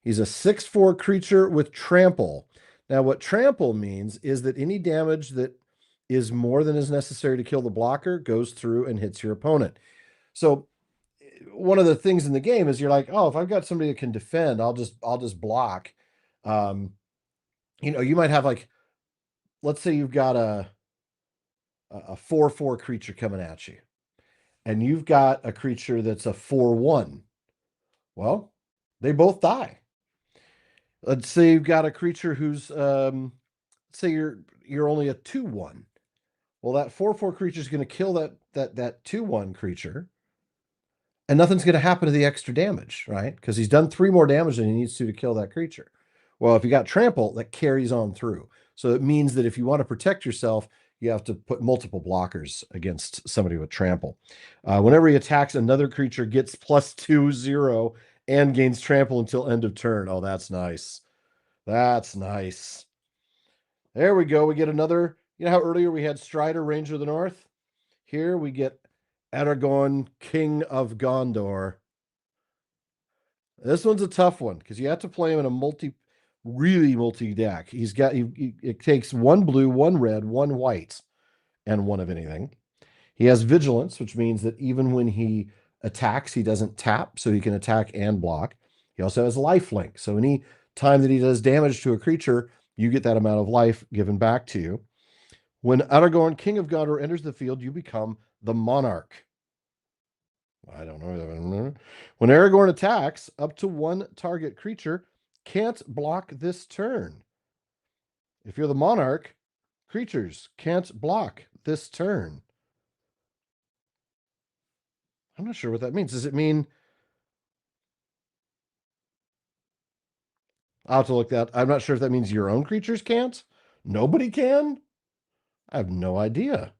He's a 6/4 creature with trample. Now, what trample means is that any damage that is more than is necessary to kill the blocker goes through and hits your opponent. So one of the things in the game is you're like, oh, if I've got somebody that can defend, I'll just block. You might have like, let's say you've got a 4/4 creature coming at you, and you've got a creature that's a 4/1. Well, they both die. Let's say you've got a creature who's let's say you're only a 2/1. Well, that 4/4 creature is going to kill that 2/1 creature, and nothing's going to happen to the extra damage, right? Because he's done 3 more damage than he needs to kill that creature. Well, if you got trample, that carries on through. So it means that if you want to protect yourself, you have to put multiple blockers against somebody with trample. Whenever he attacks, another creature gets +2/0 and gains trample until end of turn. Oh, that's nice. That's nice. There we go. We get another, you know how earlier we had Strider, Ranger of the North? Here we get Aragorn, King of Gondor. This one's a tough one because you have to play him in a really multi deck. It takes one blue, one red, one white, and one of anything. He has vigilance, which means that even when he attacks, he doesn't tap, so he can attack and block. He also has lifelink, so any time that he does damage to a creature, you get that amount of life given back to you. When Aragorn, King of Gondor, enters the field, you become the monarch. I don't know. When Aragorn attacks, up to one target creature can't block this turn. If you're the monarch, creatures can't block this turn. I'm not sure what that means. Does it mean I'll have to look that? I'm not sure if that means your own creatures can't. Nobody can. I have no idea.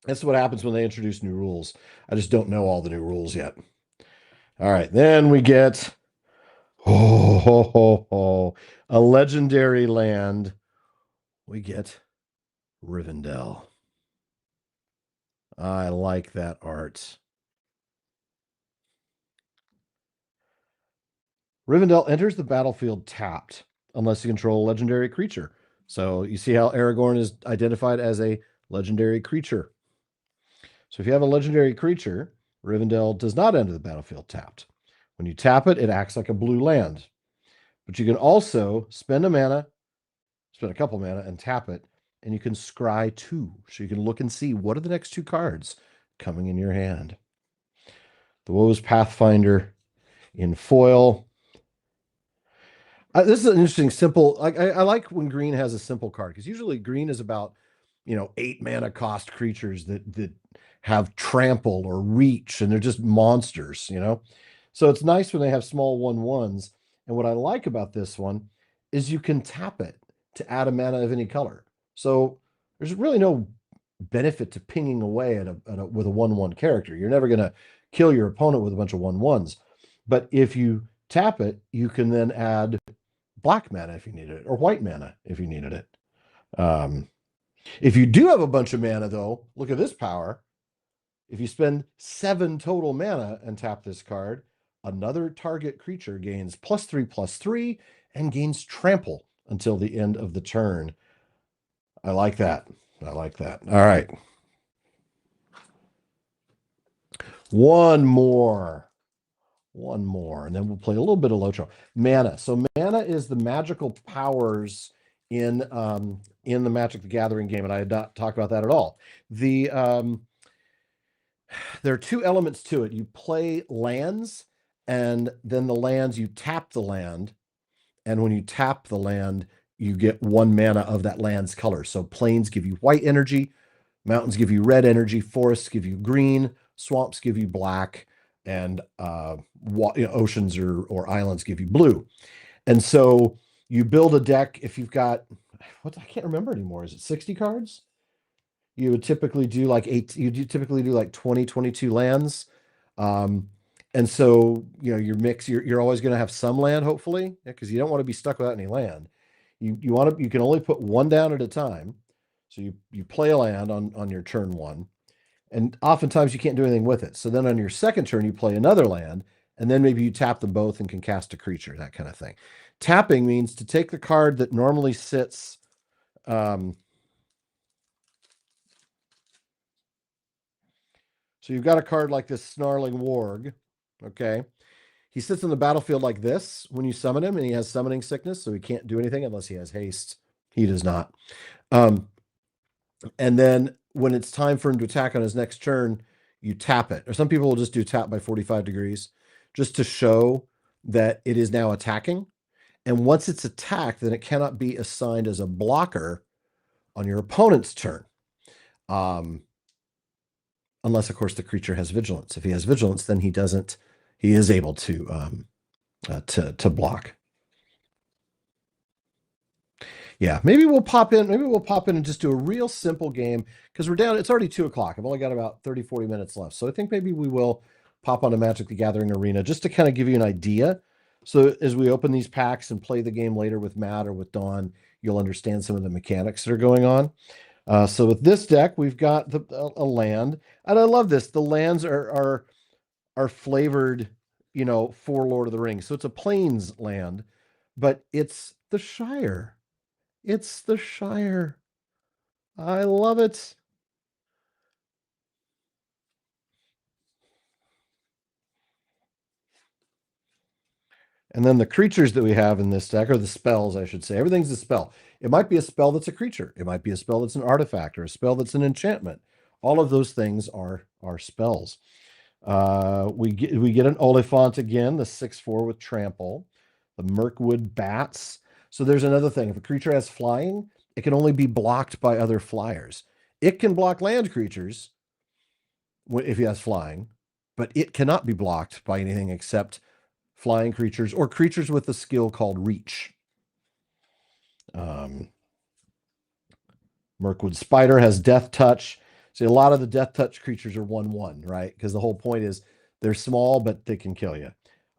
That's what happens when they introduce new rules. I just don't know all the new rules yet. All right, then we get a legendary land. We get Rivendell. I like that art. Rivendell enters the battlefield tapped unless you control a legendary creature. So you see how Aragorn is identified as a legendary creature. So if you have a legendary creature, Rivendell does not enter the battlefield tapped. When you tap it, it acts like a blue land. But you can also spend a couple mana, and tap it, and you can scry 2. So you can look and see what are the next 2 cards coming in your hand. The Woes Pathfinder in foil. This is an interesting simple. I like when green has a simple card because usually green is about 8 mana cost creatures that have trample or reach, and they're just monsters. So it's nice when they have small 1/1s. And what I like about this one is you can tap it to add a mana of any color. So there's really no benefit to pinging away with a 1/1 character. You're never going to kill your opponent with a bunch of 1/1s. But if you tap it, you can then add black mana if you needed it, or white mana if you needed it. If you do have a bunch of mana, though, look at this power. If you spend 7 total mana and tap this card, another target creature gains +3/+3 and gains trample until the end of the turn. I like that. I like that. All right. One more, and then we'll play a little bit of LotRO. Mana. So mana is the magical powers in the Magic the Gathering game, and I had not talked about that at all. There are 2 elements to it. You play lands, and then the lands, you tap the land, and when you tap the land, you get 1 mana of that land's color. So plains give you white energy, mountains give you red energy, forests give you green, swamps give you black, and oceans or islands give you blue. And so you build a deck. If you've got I can't remember anymore. Is it 60 cards? You would typically do like 20, 22 lands. And so, your mix, you're always going to have some land, hopefully, because you don't want to be stuck without any land. You can only put 1 down at a time. So you play a land on your turn 1, and oftentimes you can't do anything with it. So then on your second turn, you play another land, and then maybe you tap them both and can cast a creature, that kind of thing. Tapping means to take the card that normally sits. So you've got a card like this Snarling Warg, okay? He sits on the battlefield like this when you summon him, and he has summoning sickness, so he can't do anything unless he has haste. He does not. And then when it's time for him to attack on his next turn, you tap it. Or some people will just do tap by 45 degrees just to show that it is now attacking. And once it's attacked, then it cannot be assigned as a blocker on your opponent's turn. Unless, of course, the creature has vigilance. If he has vigilance, then he is able to block. Yeah, maybe we'll pop in and just do a real simple game because we're down. It's already 2:00. I've only got about 30, 40 minutes left. So I think maybe we will pop on a Magic the Gathering arena just to kind of give you an idea So as we open these packs and play the game later with Matt or with Dawn, you'll understand some of the mechanics that are going on. So with this deck, we've got a land, and I love this. The lands are flavored, for Lord of the Rings. So it's a Plains land, but it's the Shire. It's the Shire. I love it. And then the creatures that we have in this deck, or the spells, I should say. Everything's a spell. It might be a spell that's a creature. It might be a spell that's an artifact, or a spell that's an enchantment. All of those things are spells. We get an Oliphant again, the 6/4 with trample, the Mirkwood bats. So there's another thing. If a creature has flying, it can only be blocked by other flyers. It can block land creatures if he has flying, but it cannot be blocked by anything except flying creatures or creatures with a skill called reach. Mirkwood spider has death touch. See, a lot of the death touch creatures are 1/1, right? Because the whole point is they're small, but they can kill you.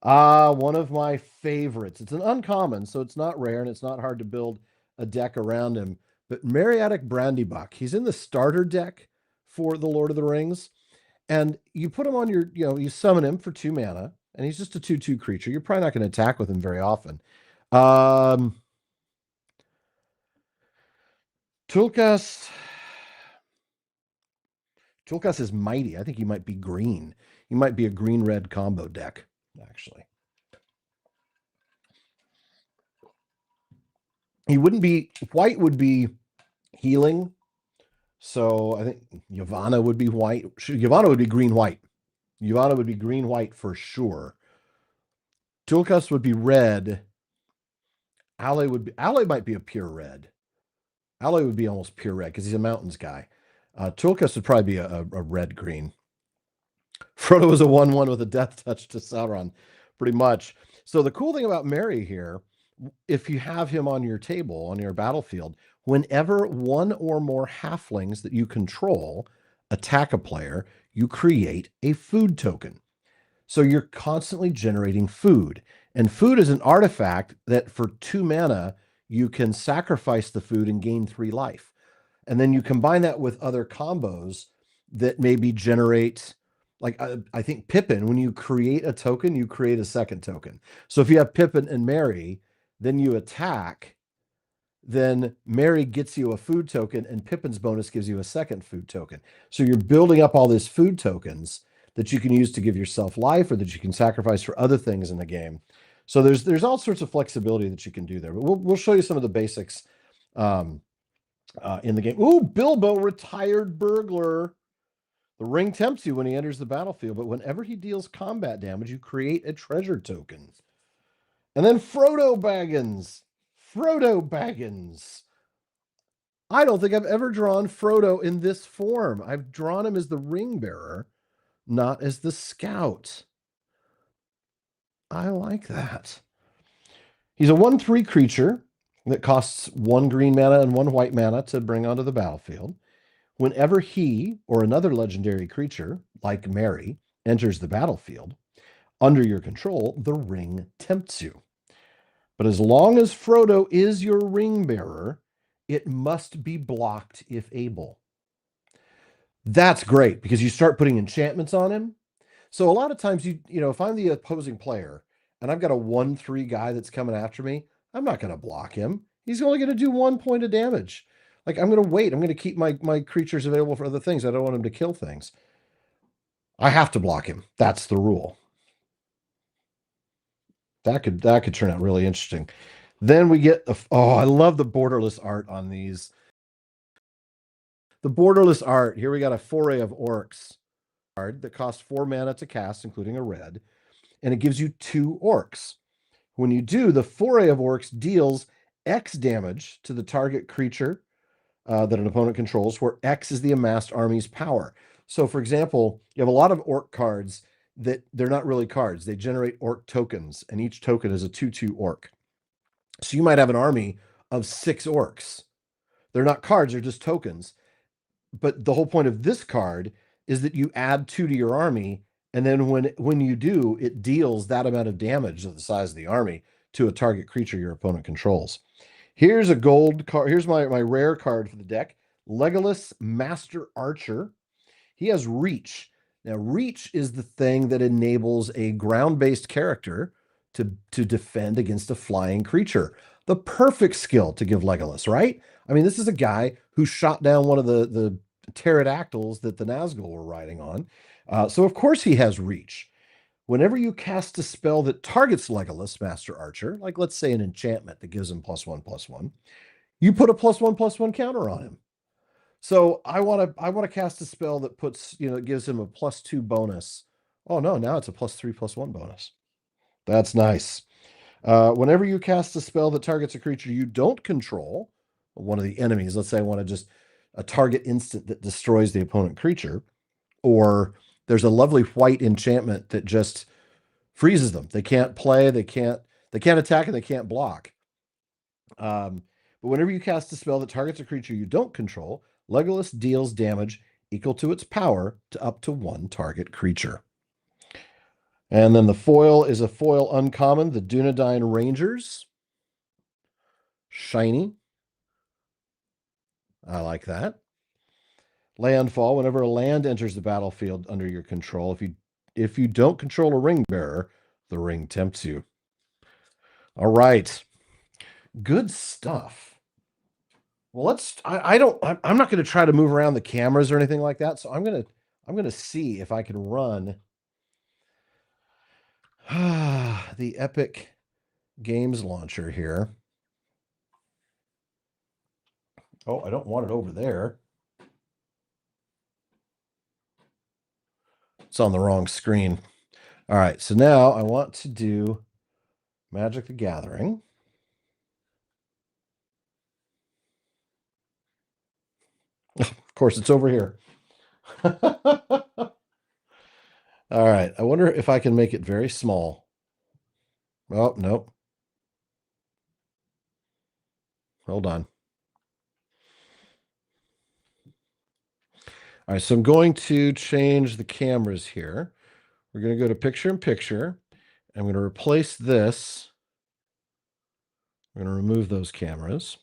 One of my favorites. It's an uncommon, so it's not rare and it's not hard to build a deck around him. But Meriadoc Brandybuck, he's in the starter deck for the Lord of the Rings. And you put him on your, you summon him for 2 mana, and he's just a 2/2 creature. You're probably not going to attack with him very often. Tulkas is mighty. I think he might be green. He might be a green-red combo deck, actually. He wouldn't be, white would be healing. So I think Yavanna would be white. Yavanna would be green-white. Yavanna would be green-white for sure. Tulkas would be red. Ale might be a pure red. Ale would be almost pure red because he's a mountains guy. Tulkas would probably be a red-green. Frodo is a 1/1 with a death touch to Sauron, pretty much. So the cool thing about Merry here, if you have him on your table, on your battlefield, whenever one or more halflings that you control attack a player, you create a food token. So you're constantly generating food. And food is an artifact that for 2 mana, you can sacrifice the food and gain 3 life. And then you combine that with other combos that maybe generate, like I think Pippin, when you create a token, you create a second token. So if you have Pippin and Merry, then you attack, then Merry gets you a food token and Pippin's bonus gives you a second food token. So you're building up all these food tokens that you can use to give yourself life or that you can sacrifice for other things in the game. So there's all sorts of flexibility that you can do there. But we'll show you some of the basics in the game. Ooh, Bilbo, retired burglar. The ring tempts you when he enters the battlefield, but whenever he deals combat damage, you create a treasure token. And then Frodo Baggins. Frodo Baggins. I don't think I've ever drawn Frodo in this form. I've drawn him as the ring bearer, not as the scout. I like that. He's a 1/3 creature that costs 1 green mana and 1 white mana to bring onto the battlefield. Whenever he or another legendary creature, like Merry, enters the battlefield, under your control, the ring tempts you. But as long as Frodo is your ring bearer, it must be blocked if able. That's great because you start putting enchantments on him. So a lot of times, if I'm the opposing player and I've got a 1/3 guy that's coming after me, I'm not going to block him. He's only going to do 1 point of damage. Like, I'm going to wait. I'm going to keep my creatures available for other things. I don't want him to kill things. I have to block him. That's the rule. That could turn out really interesting. Then we get I love the borderless art on these. The borderless art. Here we got a foray of orcs card that costs 4 mana to cast, including a red, and it gives you 2 orcs. When you do, the foray of orcs deals X damage to the target creature that an opponent controls, where X is the amassed army's power. So, for example, you have a lot of orc cards that they're not really cards. They generate orc tokens, and each token is a 2/2 orc. So you might have an army of 6 orcs. They're not cards, they're just tokens. But the whole point of this card is that you add 2 to your army And then when you do, it deals that amount of damage of the size of the army to a target creature your opponent controls. Here's a gold card. Here's my rare card for the deck. Legolas Master Archer. He has reach. Now, reach is the thing that enables a ground-based character to defend against a flying creature. The perfect skill to give Legolas, right? I mean, this is a guy who shot down one of the pterodactyls that the Nazgul were riding on. So of course he has reach. Whenever you cast a spell that targets Legolas, Master Archer, like let's say an enchantment that gives him +1/+1, you put a +1/+1 counter on him. So I want to cast a spell that puts, it gives him a +2 bonus. Oh no, now it's a +3/+1 bonus. That's nice. Whenever you cast a spell that targets a creature you don't control, one of the enemies, let's say I want to just a target instant that destroys the opponent creature, or there's a lovely white enchantment that just freezes them. They can't play, they can't attack, and they can't block. But whenever you cast a spell that targets a creature you don't control, Legolas deals damage equal to its power to up to one target creature. And then the foil is a foil uncommon, the Dunedain Rangers. Shiny. I like that. Landfall. Whenever a land enters the battlefield under your control, if you don't control a ring bearer, the ring tempts you. All right. Good stuff. Well, I'm not going to try to move around the cameras or anything like that. So I'm going to see if I can run the Epic Games launcher here. Oh, I don't want it over there. It's on the wrong screen. All right, so now I want to do Magic the Gathering. Of course, it's over here. All right, I wonder if I can make it very small. Oh, nope. Hold on. All right, so I'm going to change the cameras here. We're going to go to picture in picture. I'm going to replace this. I'm going to remove those cameras.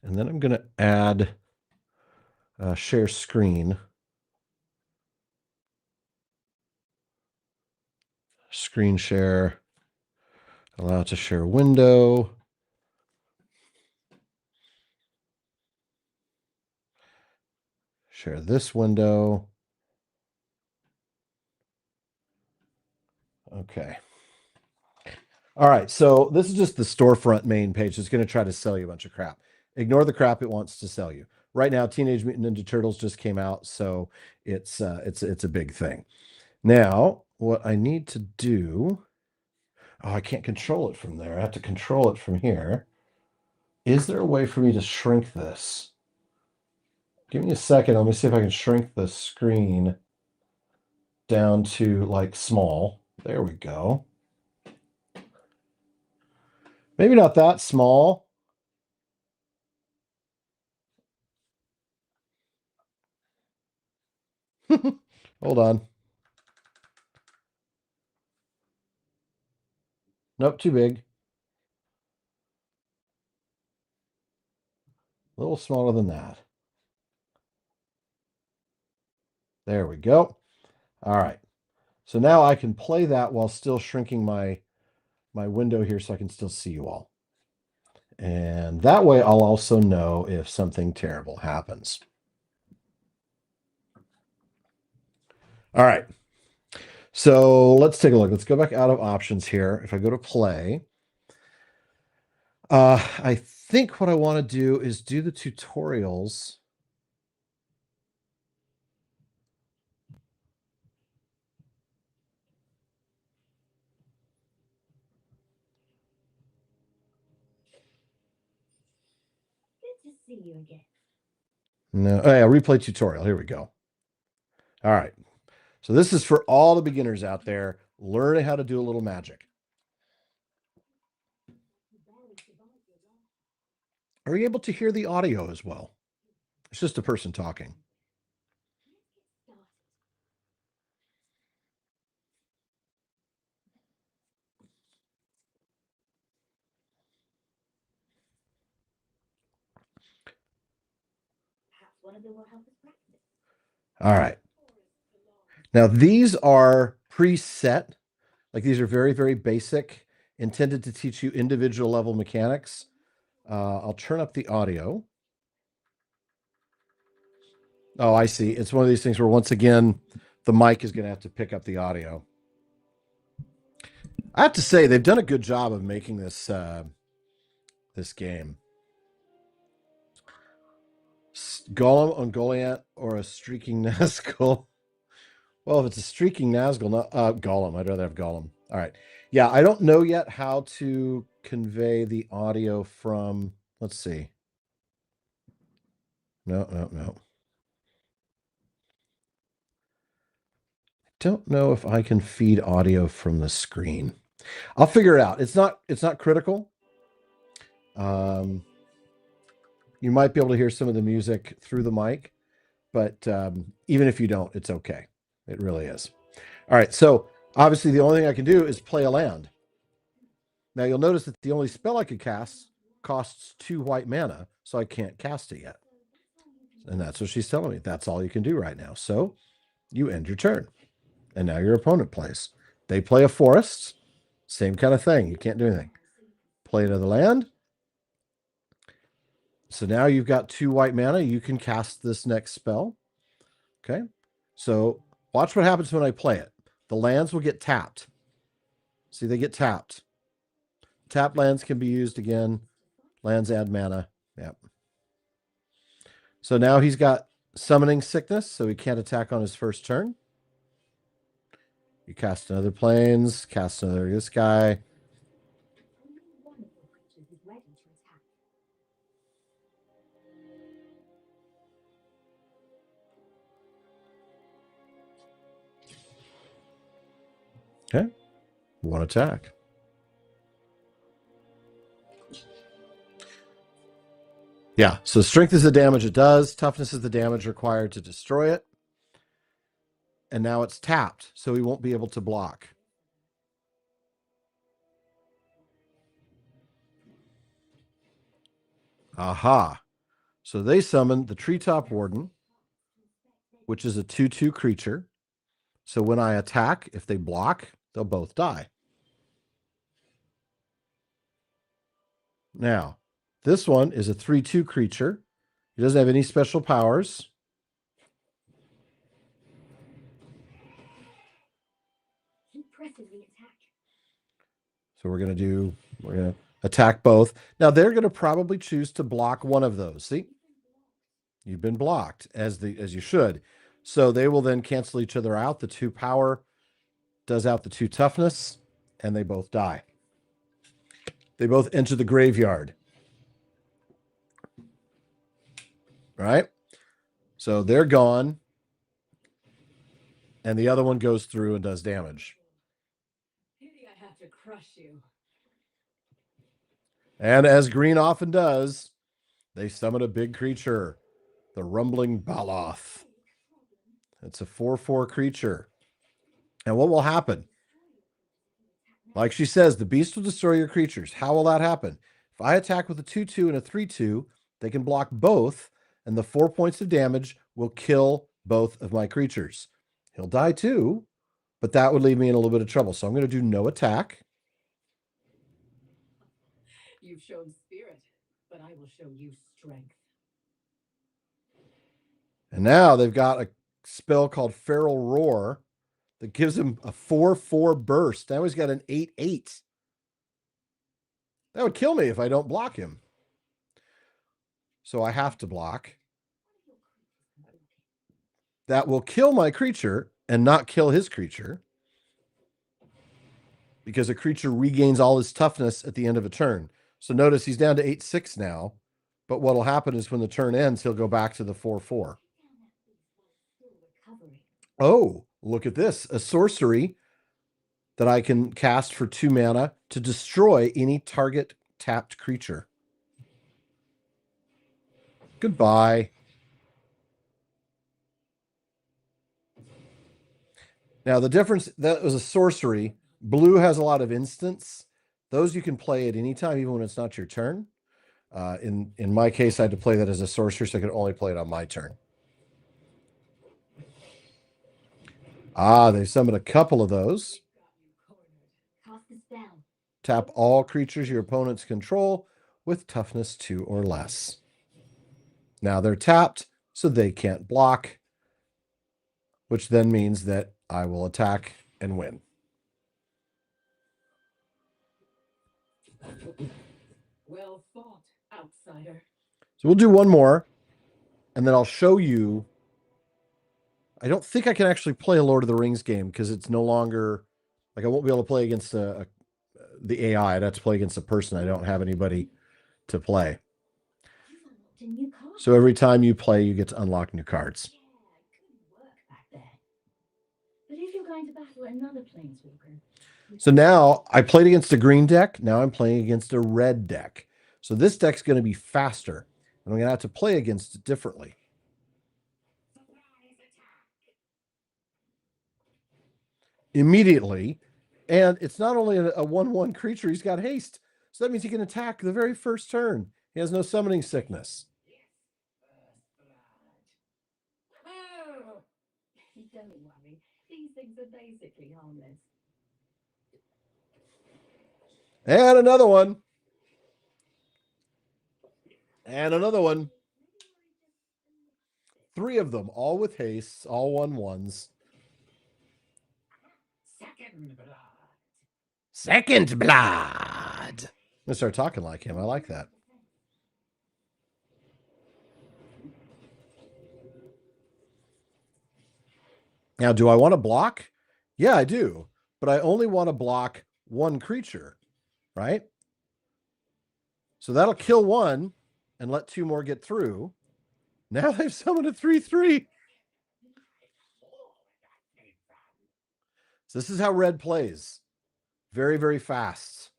And then I'm going to add share screen. Screen share. Allow it to share window. Share this window. Okay. All right, so this is just the storefront main page. It's going to try to sell you a bunch of crap. Ignore the crap it wants to sell you. Right now, Teenage Mutant Ninja Turtles just came out, so it's a big thing. Now, what I need to do, I can't control it from there. I have to control it from here. Is there a way for me to shrink this? Give me a second. Let me see if I can shrink the screen down to like small. There we go. Maybe not that small. Hold on. Nope, too big. A little smaller than that. There we go. All right. So now I can play that while still shrinking my window here so I can still see you all. And that way I'll also know if something terrible happens. All right. So let's take a look. Let's go back out of options here. If I go to play, I think what I want to do is do the tutorials. Good to see you again. No, oh yeah, replay tutorial. Here we go. All right. So this is for all the beginners out there learning how to do a little magic. Are you able to hear the audio as well? It's just a person talking. One of them will help us practice. All right. Now, these are preset. Like, these are very, very basic, intended to teach you individual level mechanics. I'll turn up the audio. Oh, I see. It's one of these things where, once again, the mic is going to have to pick up the audio. I have to say, they've done a good job of making this this game. Golem, Ungoliant, or a streaking Nazgul? Well, if it's a streaking Nazgul, not Golem. I'd rather have Golem. All right. Yeah, I don't know yet how to convey the audio from... Let's see. No. Don't know if I can feed audio from the screen. I'll figure it out. It's not critical. You might be able to hear some of the music through the mic, but even if you don't, it's okay. It really is. All right, so obviously the only thing I can do is play a land. Now you'll notice that the only spell I could cast costs 2 white mana, so I can't cast it yet. And that's what she's telling me. That's all you can do right now. So you end your turn. And now your opponent plays. They play a forest. Same kind of thing. You can't do anything. Play another land. So now you've got 2 white mana. You can cast this next spell. Okay. So watch what happens when I play it. The lands will get tapped. See, they get tapped. Tapped lands can be used again. Lands add mana. Yep. So now he's got Summoning Sickness, so he can't attack on his first turn. You cast another Plains, cast another this guy. Okay. 1 attack. Yeah, so strength is the damage it does. Toughness is the damage required to destroy it. And now it's tapped, so he won't be able to block. Aha. So they summon the Treetop Warden, which is a 2/2 creature. So when I attack, if they block, they'll both die. Now, this one is a 3/2 creature. He doesn't have any special powers. So we're going to attack both. Now they're going to probably choose to block one of those. See? You've been blocked as you should. So they will then cancel each other out. The 2 power does out the 2 toughness, and they both die. They both enter the graveyard. Right? So they're gone. And the other one goes through and does damage. Maybe I have to crush you. And as green often does, they summon a big creature, the Rumbling Baloth. It's a 4/4 creature. And what will happen? Like she says, the beast will destroy your creatures. How will that happen? If I attack with a 2/2 and a 3/2, they can block both, and the 4 points of damage will kill both of my creatures. He'll die too, but that would leave me in a little bit of trouble. So I'm going to do no attack. You've shown spirit, but I will show you strength. And now they've got a spell called Feral Roar that gives him a 4/4 burst. Now he's got an 8/8. That would kill me if I don't block him. So I have to block. That will kill my creature and not kill his creature, because a creature regains all his toughness at the end of a turn. So notice he's down to 8/6 now, but what will happen is when the turn ends, he'll go back to the 4/4. Oh, look at this. A sorcery that I can cast for 2 mana to destroy any target tapped creature. Goodbye. Now, the difference, that was a sorcery. Blue has a lot of instants. Those you can play at any time, even when it's not your turn. In my case, I had to play that as a sorcerer, so I could only play it on my turn. They summoned a couple of those. Cast the spell. Tap all creatures your opponents control with toughness 2 or less. Now they're tapped, so they can't block, which then means that I will attack and win. Well fought, outsider. So we'll do one more, and then I'll show you. I don't think I can actually play a Lord of the Rings game because it's no longer, like, I won't be able to play against the AI. I'd have to play against a person. I don't have anybody to play. You've unlocked a new card. So every time you play, you get to unlock new cards. Yeah, good work back there. But if you're going to battle another planeswalker, So now I played against a green deck. Now I'm playing against a red deck. So this deck's going to be faster, and I'm going to have to play against it differently. Immediately, and it's not only a 1/1 creature, he's got haste. So that means he can attack the very first turn. He has no summoning sickness. Oh, don't worry. These things are basically harmless. And another one. And another one. 3 of them, all with haste, all 1/1s. Second blood. Second blood. I'm gonna start talking like him. I like that. Now, do I want to block? Yeah, I do. But I only want to block 1 creature, right? So that'll kill 1 and let 2 more get through. Now they've summoned a 3/3. So this is how red plays. Very, very fast.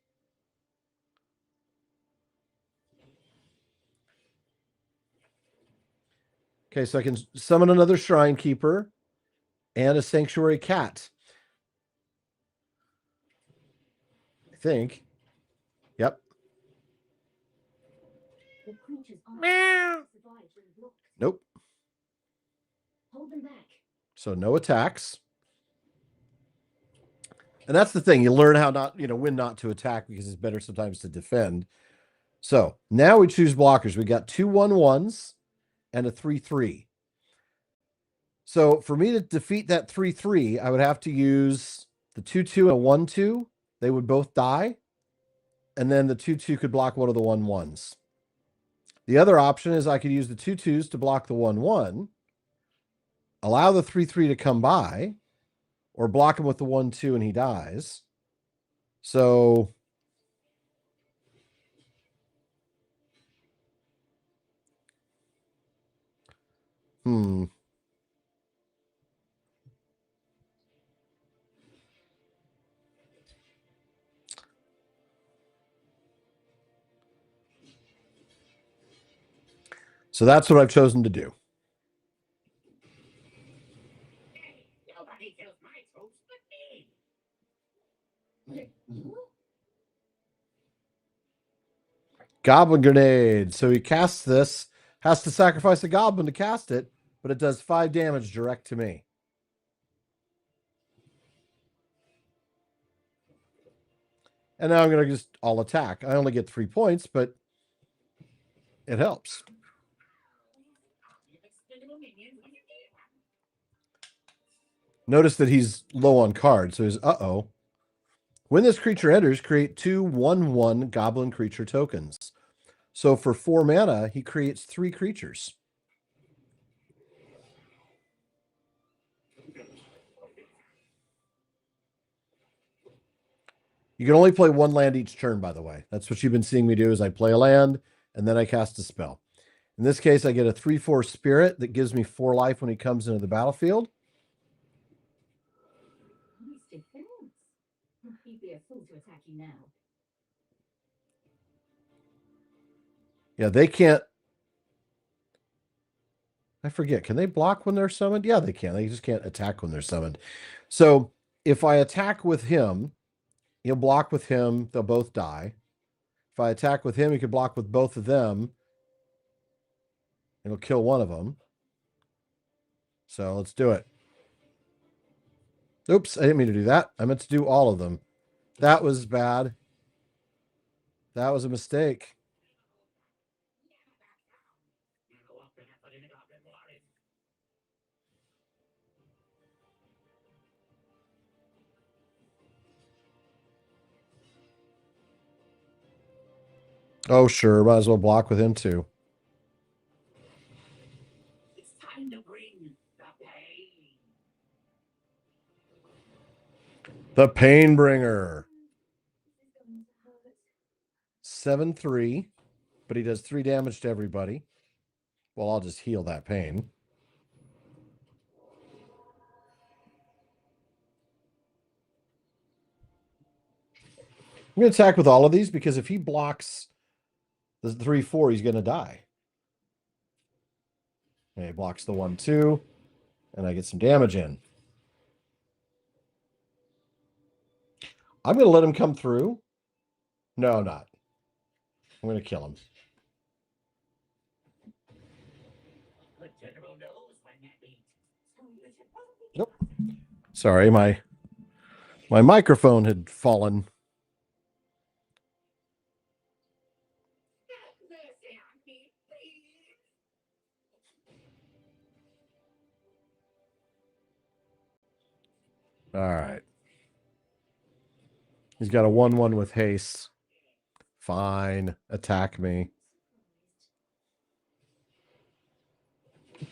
Okay, so I can summon another Shrine Keeper and a Sanctuary Cat. I think. Yep. the creatures aren't Meow. survive when blocked. Nope. Hold them back. So no attacks. And that's the thing. You learn how not, when not to attack, because it's better sometimes to defend. So now we choose blockers. We got 2 1/1s and a 3/3. So for me to defeat that 3/3, I would have to use the 2/2 and a 1/2. They would both die. And then the 2/2 could block one of the 1/1s. The other option is I could use the 2/2s to block the 1/1, allow the 3/3 to come by, or block him with the 1/2 and he dies. So So that's what I've chosen to do. Nobody kills my troops but me. Goblin Grenade. So he casts this, has to sacrifice a goblin to cast it, but it does 5 damage direct to me. And now I'm going to just all attack. I only get 3 points, but it helps. Notice that he's low on cards, so he's uh-oh. When this creature enters, create 2 1/1 goblin creature tokens. So for 4 mana, he creates 3 creatures. You can only play 1 land each turn, by the way. That's what you've been seeing me do, is I play a land, and then I cast a spell. In this case, I get a 3/4 spirit that gives me 4 life when he comes into the battlefield. Nice defense. He'd be a fool to attack you now. Yeah, they can't. I forget. Can they block when they're summoned? Yeah, they can. They just can't attack when they're summoned. So if I attack with him, he'll block with him. They'll both die. If I attack with him, he could block with both of them. It'll kill one of them. So let's do it. Oops, I didn't mean to do that. I meant to do all of them. That was bad. That was a mistake. Oh, sure. Might as well block with him, too. It's time to bring the pain. The Painbringer. This is going to hurt. 7-3. But he does 3 damage to everybody. Well, I'll just heal that pain. I'm going to attack with all of these because if he blocks the 3-4, he's going to die. And he blocks the 1-2, and I get some damage in. I'm going to let him come through. No, not. I'm going to kill him. The general knows when that means. Nope. Sorry, my microphone had fallen. Have mercy on me, please. All right. He's got a 1-1 with haste. Fine. Attack me. You're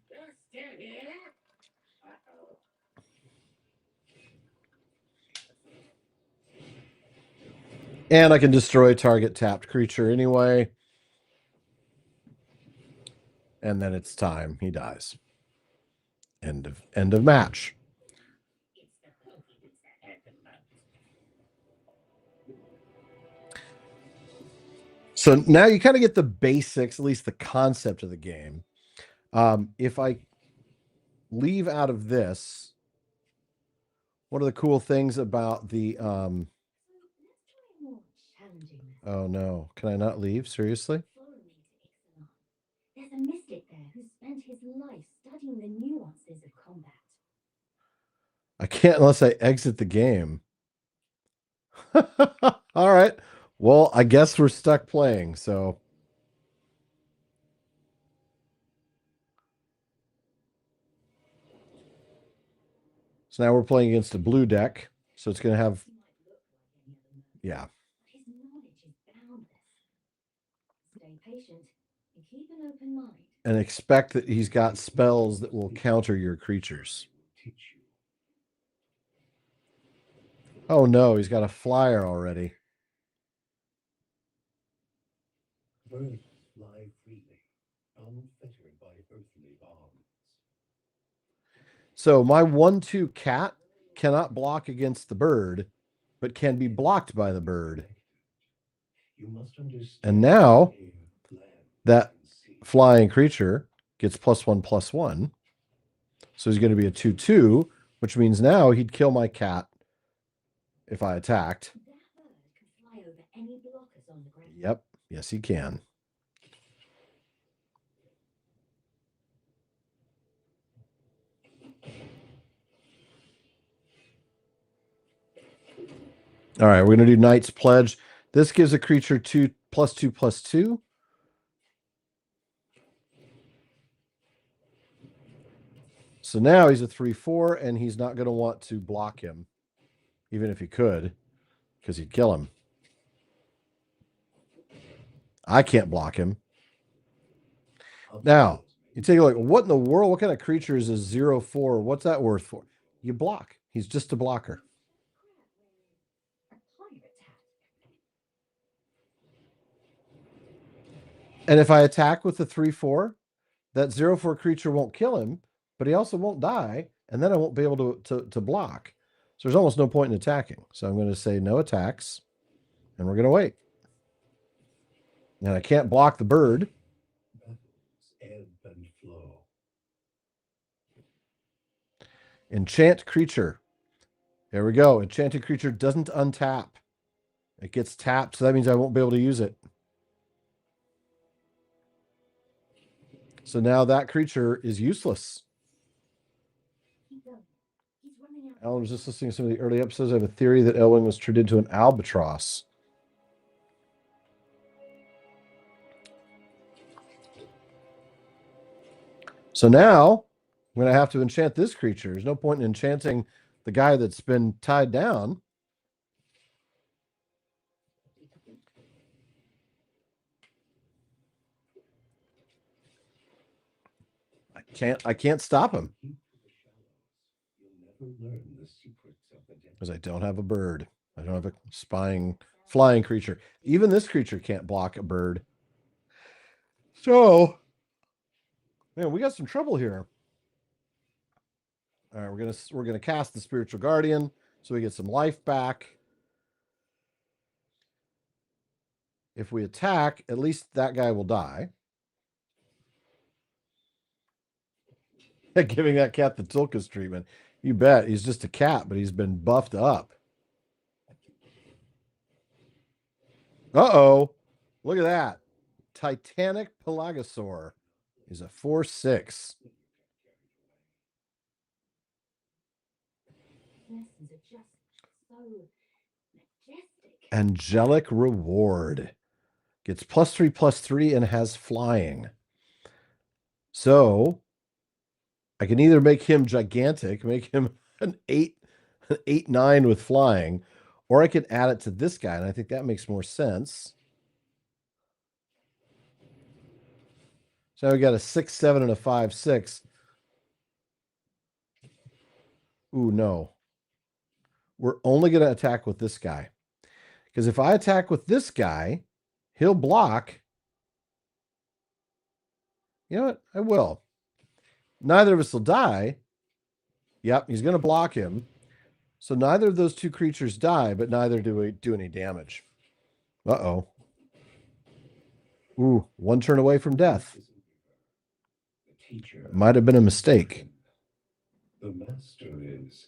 still here? Uh-oh. And I can destroy target tapped creature anyway. And then it's time. He dies. End of match. It's the pokey that had the most. So now you kind of get the basics, at least the concept of the game. If I leave out of this, one of the cool things about the So let's try a more challenging method. oh no, can I not leave? Seriously? Follow me to Ixalan. There's a mystic there who spent his life studying the nuances of combat. I can't unless I exit the game. All right. Well, I guess we're stuck playing, so now we're playing against a blue deck. So it's going to have, He might look like any other man, yeah. but his knowledge is boundless. Stay patient and keep an open mind. And expect that he's got spells that will counter your creatures. Oh no, he's got a flyer already. Birds fly freely, unfettered by earthly bonds. So my 1/2 cat cannot block against the bird, but can be blocked by the bird. You must understand. And now air, land, that and sea. flying creature gets +1/+1. So he's going to be a 2/2, which means now he'd kill my cat if I attacked. That bird can fly over any blockers on the ground. Yep. Yes, he can. All right, we're going to do Knight's Pledge. This gives a creature 2+2/+2. So now he's a 3/4, and he's not going to want to block him, even if he could, because he'd kill him. I can't block him. Now, you take a look. What in the world? What kind of creature is a 0/4? What's that worth for? You block. He's just a blocker. A pirate hat. And if I attack with the 3/4, that 0/4 creature won't kill him, but he also won't die, and then I won't be able to block. So there's almost no point in attacking. So I'm going to say no attacks, and we're going to wait. And I can't block the bird. Battles ebb and flow. Enchant creature. There we go. Enchanted creature doesn't untap. It gets tapped, so that means I won't be able to use it. So now that creature is useless. Keep going. He's running out. Alan was just listening to some of the early episodes. I have a theory that Elwing was turned into an albatross. So now I'm going to have to enchant this creature. There's no point in enchanting the guy that's been tied down. I can't stop him because I don't have a bird. I don't have a spying flying creature. Even this creature can't block a bird. So, man, we got some trouble here. All right, we're gonna cast the Spiritual Guardian so we get some life back. If we attack, at least that guy will die. Giving that cat the Tilkus treatment. You bet. He's just a cat, but he's been buffed up. Uh-oh. Look at that. Titanic Pelagosaur is a 4/6. Lessons are just so majestic. Angelic Reward. Gets +3/+3 and has flying. So I can either make him gigantic, make him an 8/9 with flying, or I could add it to this guy, and I think that makes more sense. So we got a 6/7 and a 5/6. Ooh, no. We're only going to attack with this guy. Because if I attack with this guy, he'll block. You know what? I will. Neither of us will die. Yep, he's going to block him. So neither of those two creatures die, but neither do we do any damage. Uh-oh. Ooh, one turn away from death. Might have been a mistake. The master is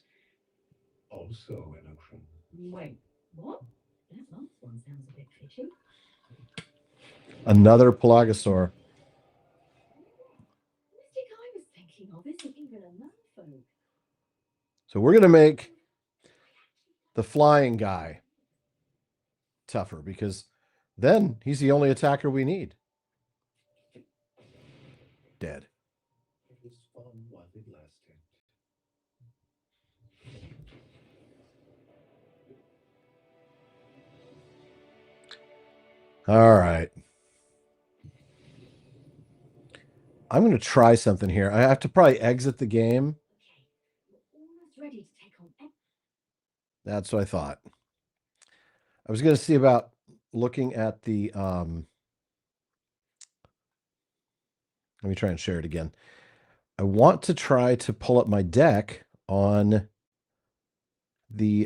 also an ocean. Wait, what? That last one sounds a bit fishy. Another Pelagosaur. The mystic I was thinking of isn't even a merfolk. So we're going to make the flying guy tougher because then he's the only attacker we need. Dead. It was fun while it lasted. All right. I'm going to try something here. I have to probably exit the game. Okay, we're almost ready to take on. That's what I thought. I was going to see about looking at the let me try and share it again. I want to try to pull up my deck on the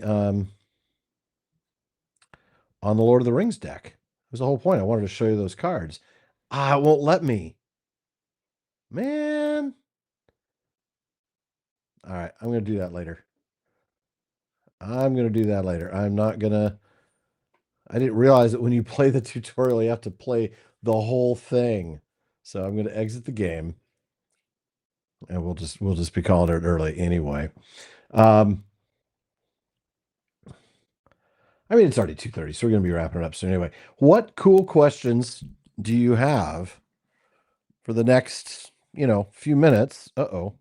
Lord of the Rings deck. That was the whole point. I wanted to show you those cards. It won't let me. Man. All right, I'm going to do that later. I'm not going to. I didn't realize that when you play the tutorial, you have to play the whole thing. So I'm going to exit the game. And we'll just be calling it early anyway. I mean, it's already 2:30, so we're going to be wrapping it up soon anyway. What cool questions do you have for the next, few minutes? Uh-oh.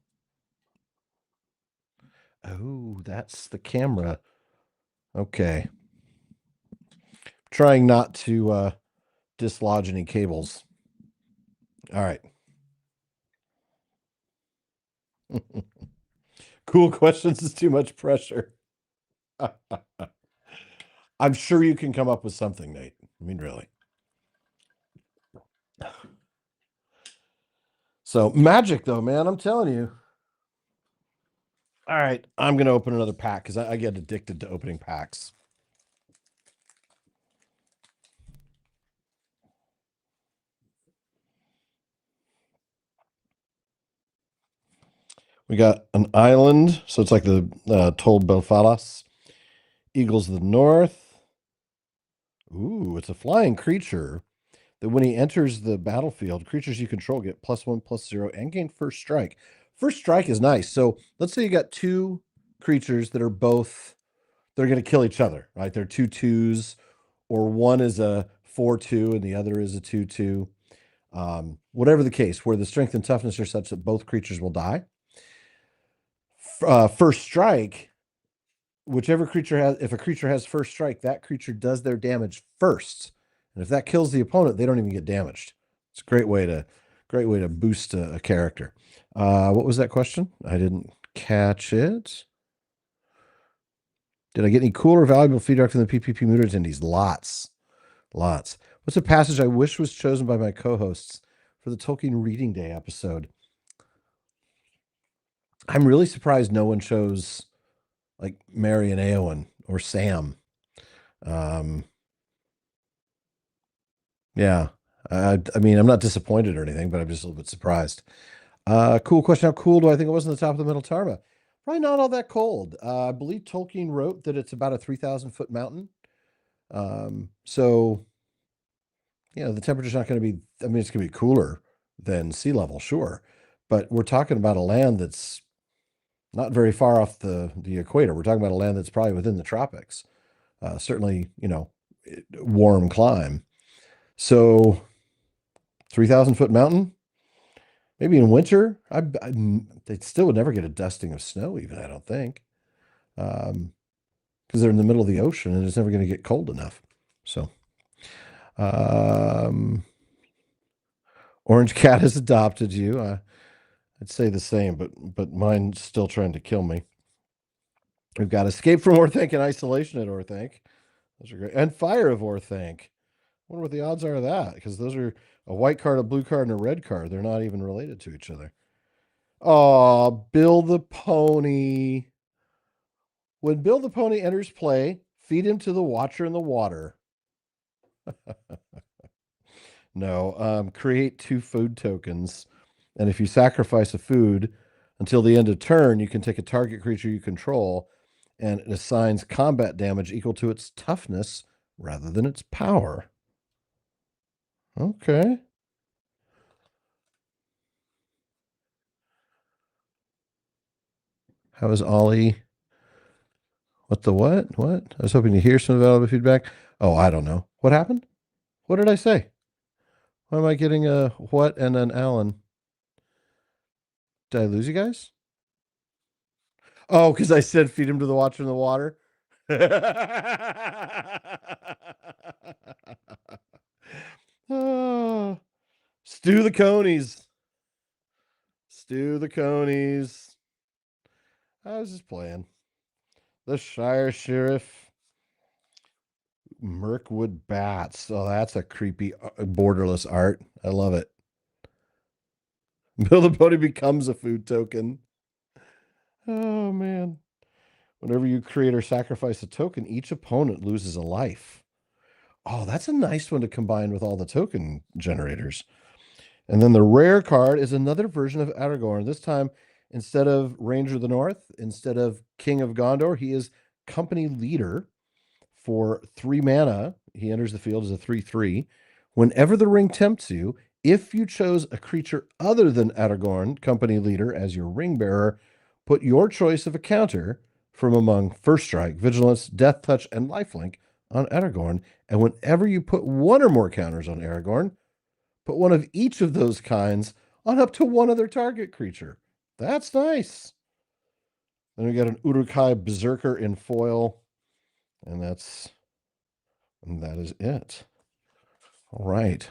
Oh, that's the camera. Okay. Trying not to dislodge any cables. All right. Cool questions is too much pressure. I'm sure you can come up with something, Nate. I mean, really. So magic, though, man. I'm telling you. All right, I'm going to open another pack because I get addicted to opening packs. We got an island, so it's like the Tol Belfalas. Eagles of the North. Ooh, it's a flying creature that when he enters the battlefield, creatures you control get +1/+0 and gain first strike. First strike is nice. So let's say you got two creatures that are both, they're going to kill each other, right? They're 2/2s, or one is a 4/2 and the other is a 2/2. Whatever the case, where the strength and toughness are such that both creatures will die. First strike, whichever creature has, if a creature has first strike, that creature does their damage first. And if that kills the opponent, they don't even get damaged. It's a great way to boost a character. What was that question? I didn't catch it. Did I get any cool or valuable feedback from the PPP Mood attendees? Lots. What's a passage I wish was chosen by my co-hosts for the Tolkien Reading Day episode? I'm really surprised no one chose like Mary and Eowyn or Sam. Yeah. I mean, I'm not disappointed or anything, but I'm just a little bit surprised. Cool question. How cool do I think it was on the top of the Middle Tarma? Probably not all that cold. I believe Tolkien wrote that it's about a 3,000-foot mountain. So, the temperature's not going to be, I mean, it's going to be cooler than sea level, sure. But we're talking about a land that's not very far off the equator. We're talking about a land that's probably within the tropics. Certainly, warm climb. So 3,000-foot mountain, maybe in winter, they still would never get a dusting of snow even, I don't think. Because they're in the middle of the ocean and it's never going to get cold enough. So, Orange Cat has adopted you. I'd say the same, but mine's still trying to kill me. We've got Escape from Orthanc and Isolation at Orthanc. Those are great. And Fire of Orthanc. I wonder what the odds are of that, because those are a white card, a blue card, and a red card. They're not even related to each other. Oh, Bill the Pony. When Bill the Pony enters play, feed him to the Watcher in the water. No, create 2 food tokens. And if you sacrifice a food until the end of turn, you can take a target creature you control and it assigns combat damage equal to its toughness rather than its power. Okay. How is Ollie? What the what? What? I was hoping to hear some valuable feedback. Oh, I don't know. What happened? What did I say? Why am I getting a what and an Alan? Did I lose you guys? Oh, because I said feed him to the Watcher in the water. Oh, stew the conies. Stew the conies. I was just playing. The Shire Sheriff. Mirkwood Bats. Oh, that's a creepy borderless art. I love it. Bill the Pony becomes a food token. Oh, man. Whenever you create or sacrifice a token, each opponent loses a life. Oh, that's a nice one to combine with all the token generators. And then the rare card is another version of Aragorn. This time, instead of Ranger of the North, instead of King of Gondor, he is company leader for 3 mana. He enters the field as a 3/3. Whenever the ring tempts you, if you chose a creature other than Aragorn, company leader, as your ring bearer, put your choice of a counter from among First Strike, Vigilance, Death Touch, and Lifelink on Aragorn. And whenever you put one or more counters on Aragorn, put one of each of those kinds on up to one other target creature. That's nice. Then we got an Uruk-hai Berserker in foil, and that is it. All right.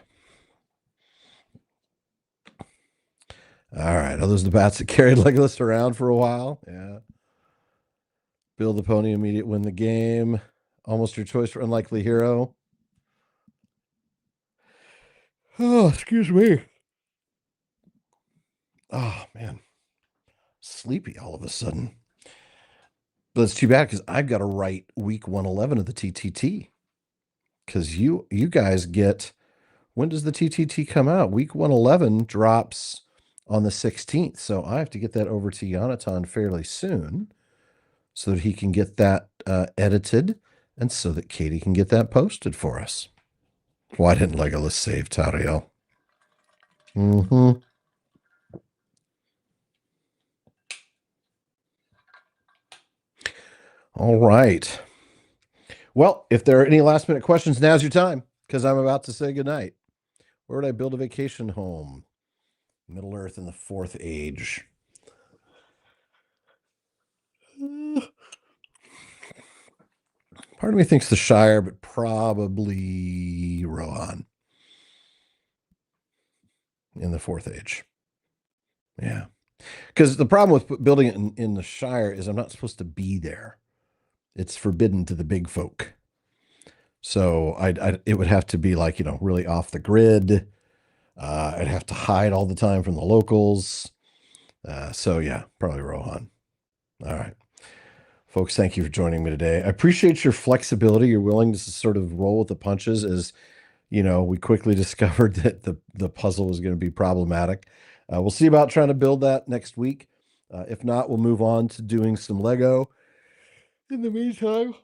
All right. Are those the bats that carried Legolas around for a while? Yeah. Bill the Pony, immediate win the game. Almost your choice for unlikely hero. Oh, excuse me. Oh, man. Sleepy all of a sudden. But it's too bad because I've got to write week 111 of the TTT. Because you guys get, when does the TTT come out? Week 111 drops on the 16th. So I have to get that over to Jonathan fairly soon so that he can get that edited and so that Katie can get that posted for us. Why didn't Legolas save Tauriel? Mm-hmm. All right. Well, if there are any last minute questions, now's your time, because I'm about to say goodnight. Where would I build a vacation home? Middle Earth in the Fourth Age. Part of me thinks the Shire, but probably Rohan in the Fourth Age. Yeah. Because the problem with building it in the Shire is I'm not supposed to be there. It's forbidden to the big folk. So it would have to be like, really off the grid. I'd have to hide all the time from the locals. So yeah, probably Rohan. All right. Folks, thank you for joining me today. I appreciate your flexibility, your willingness to sort of roll with the punches as, we quickly discovered that the puzzle was going to be problematic. We'll see about trying to build that next week. If not, we'll move on to doing some Lego. In the meantime,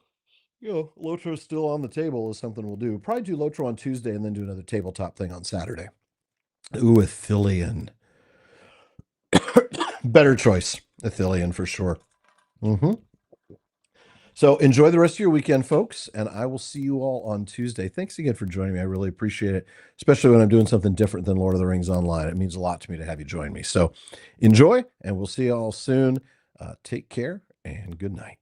LotRO is still on the table is something we'll do. Probably do LotRO on Tuesday and then do another tabletop thing on Saturday. Ooh, Athelian. Better choice. Athelian for sure. Mm-hmm. So enjoy the rest of your weekend, folks, and I will see you all on Tuesday. Thanks again for joining me. I really appreciate it, especially when I'm doing something different than Lord of the Rings Online. It means a lot to me to have you join me. So enjoy, and we'll see you all soon. Take care, and good night.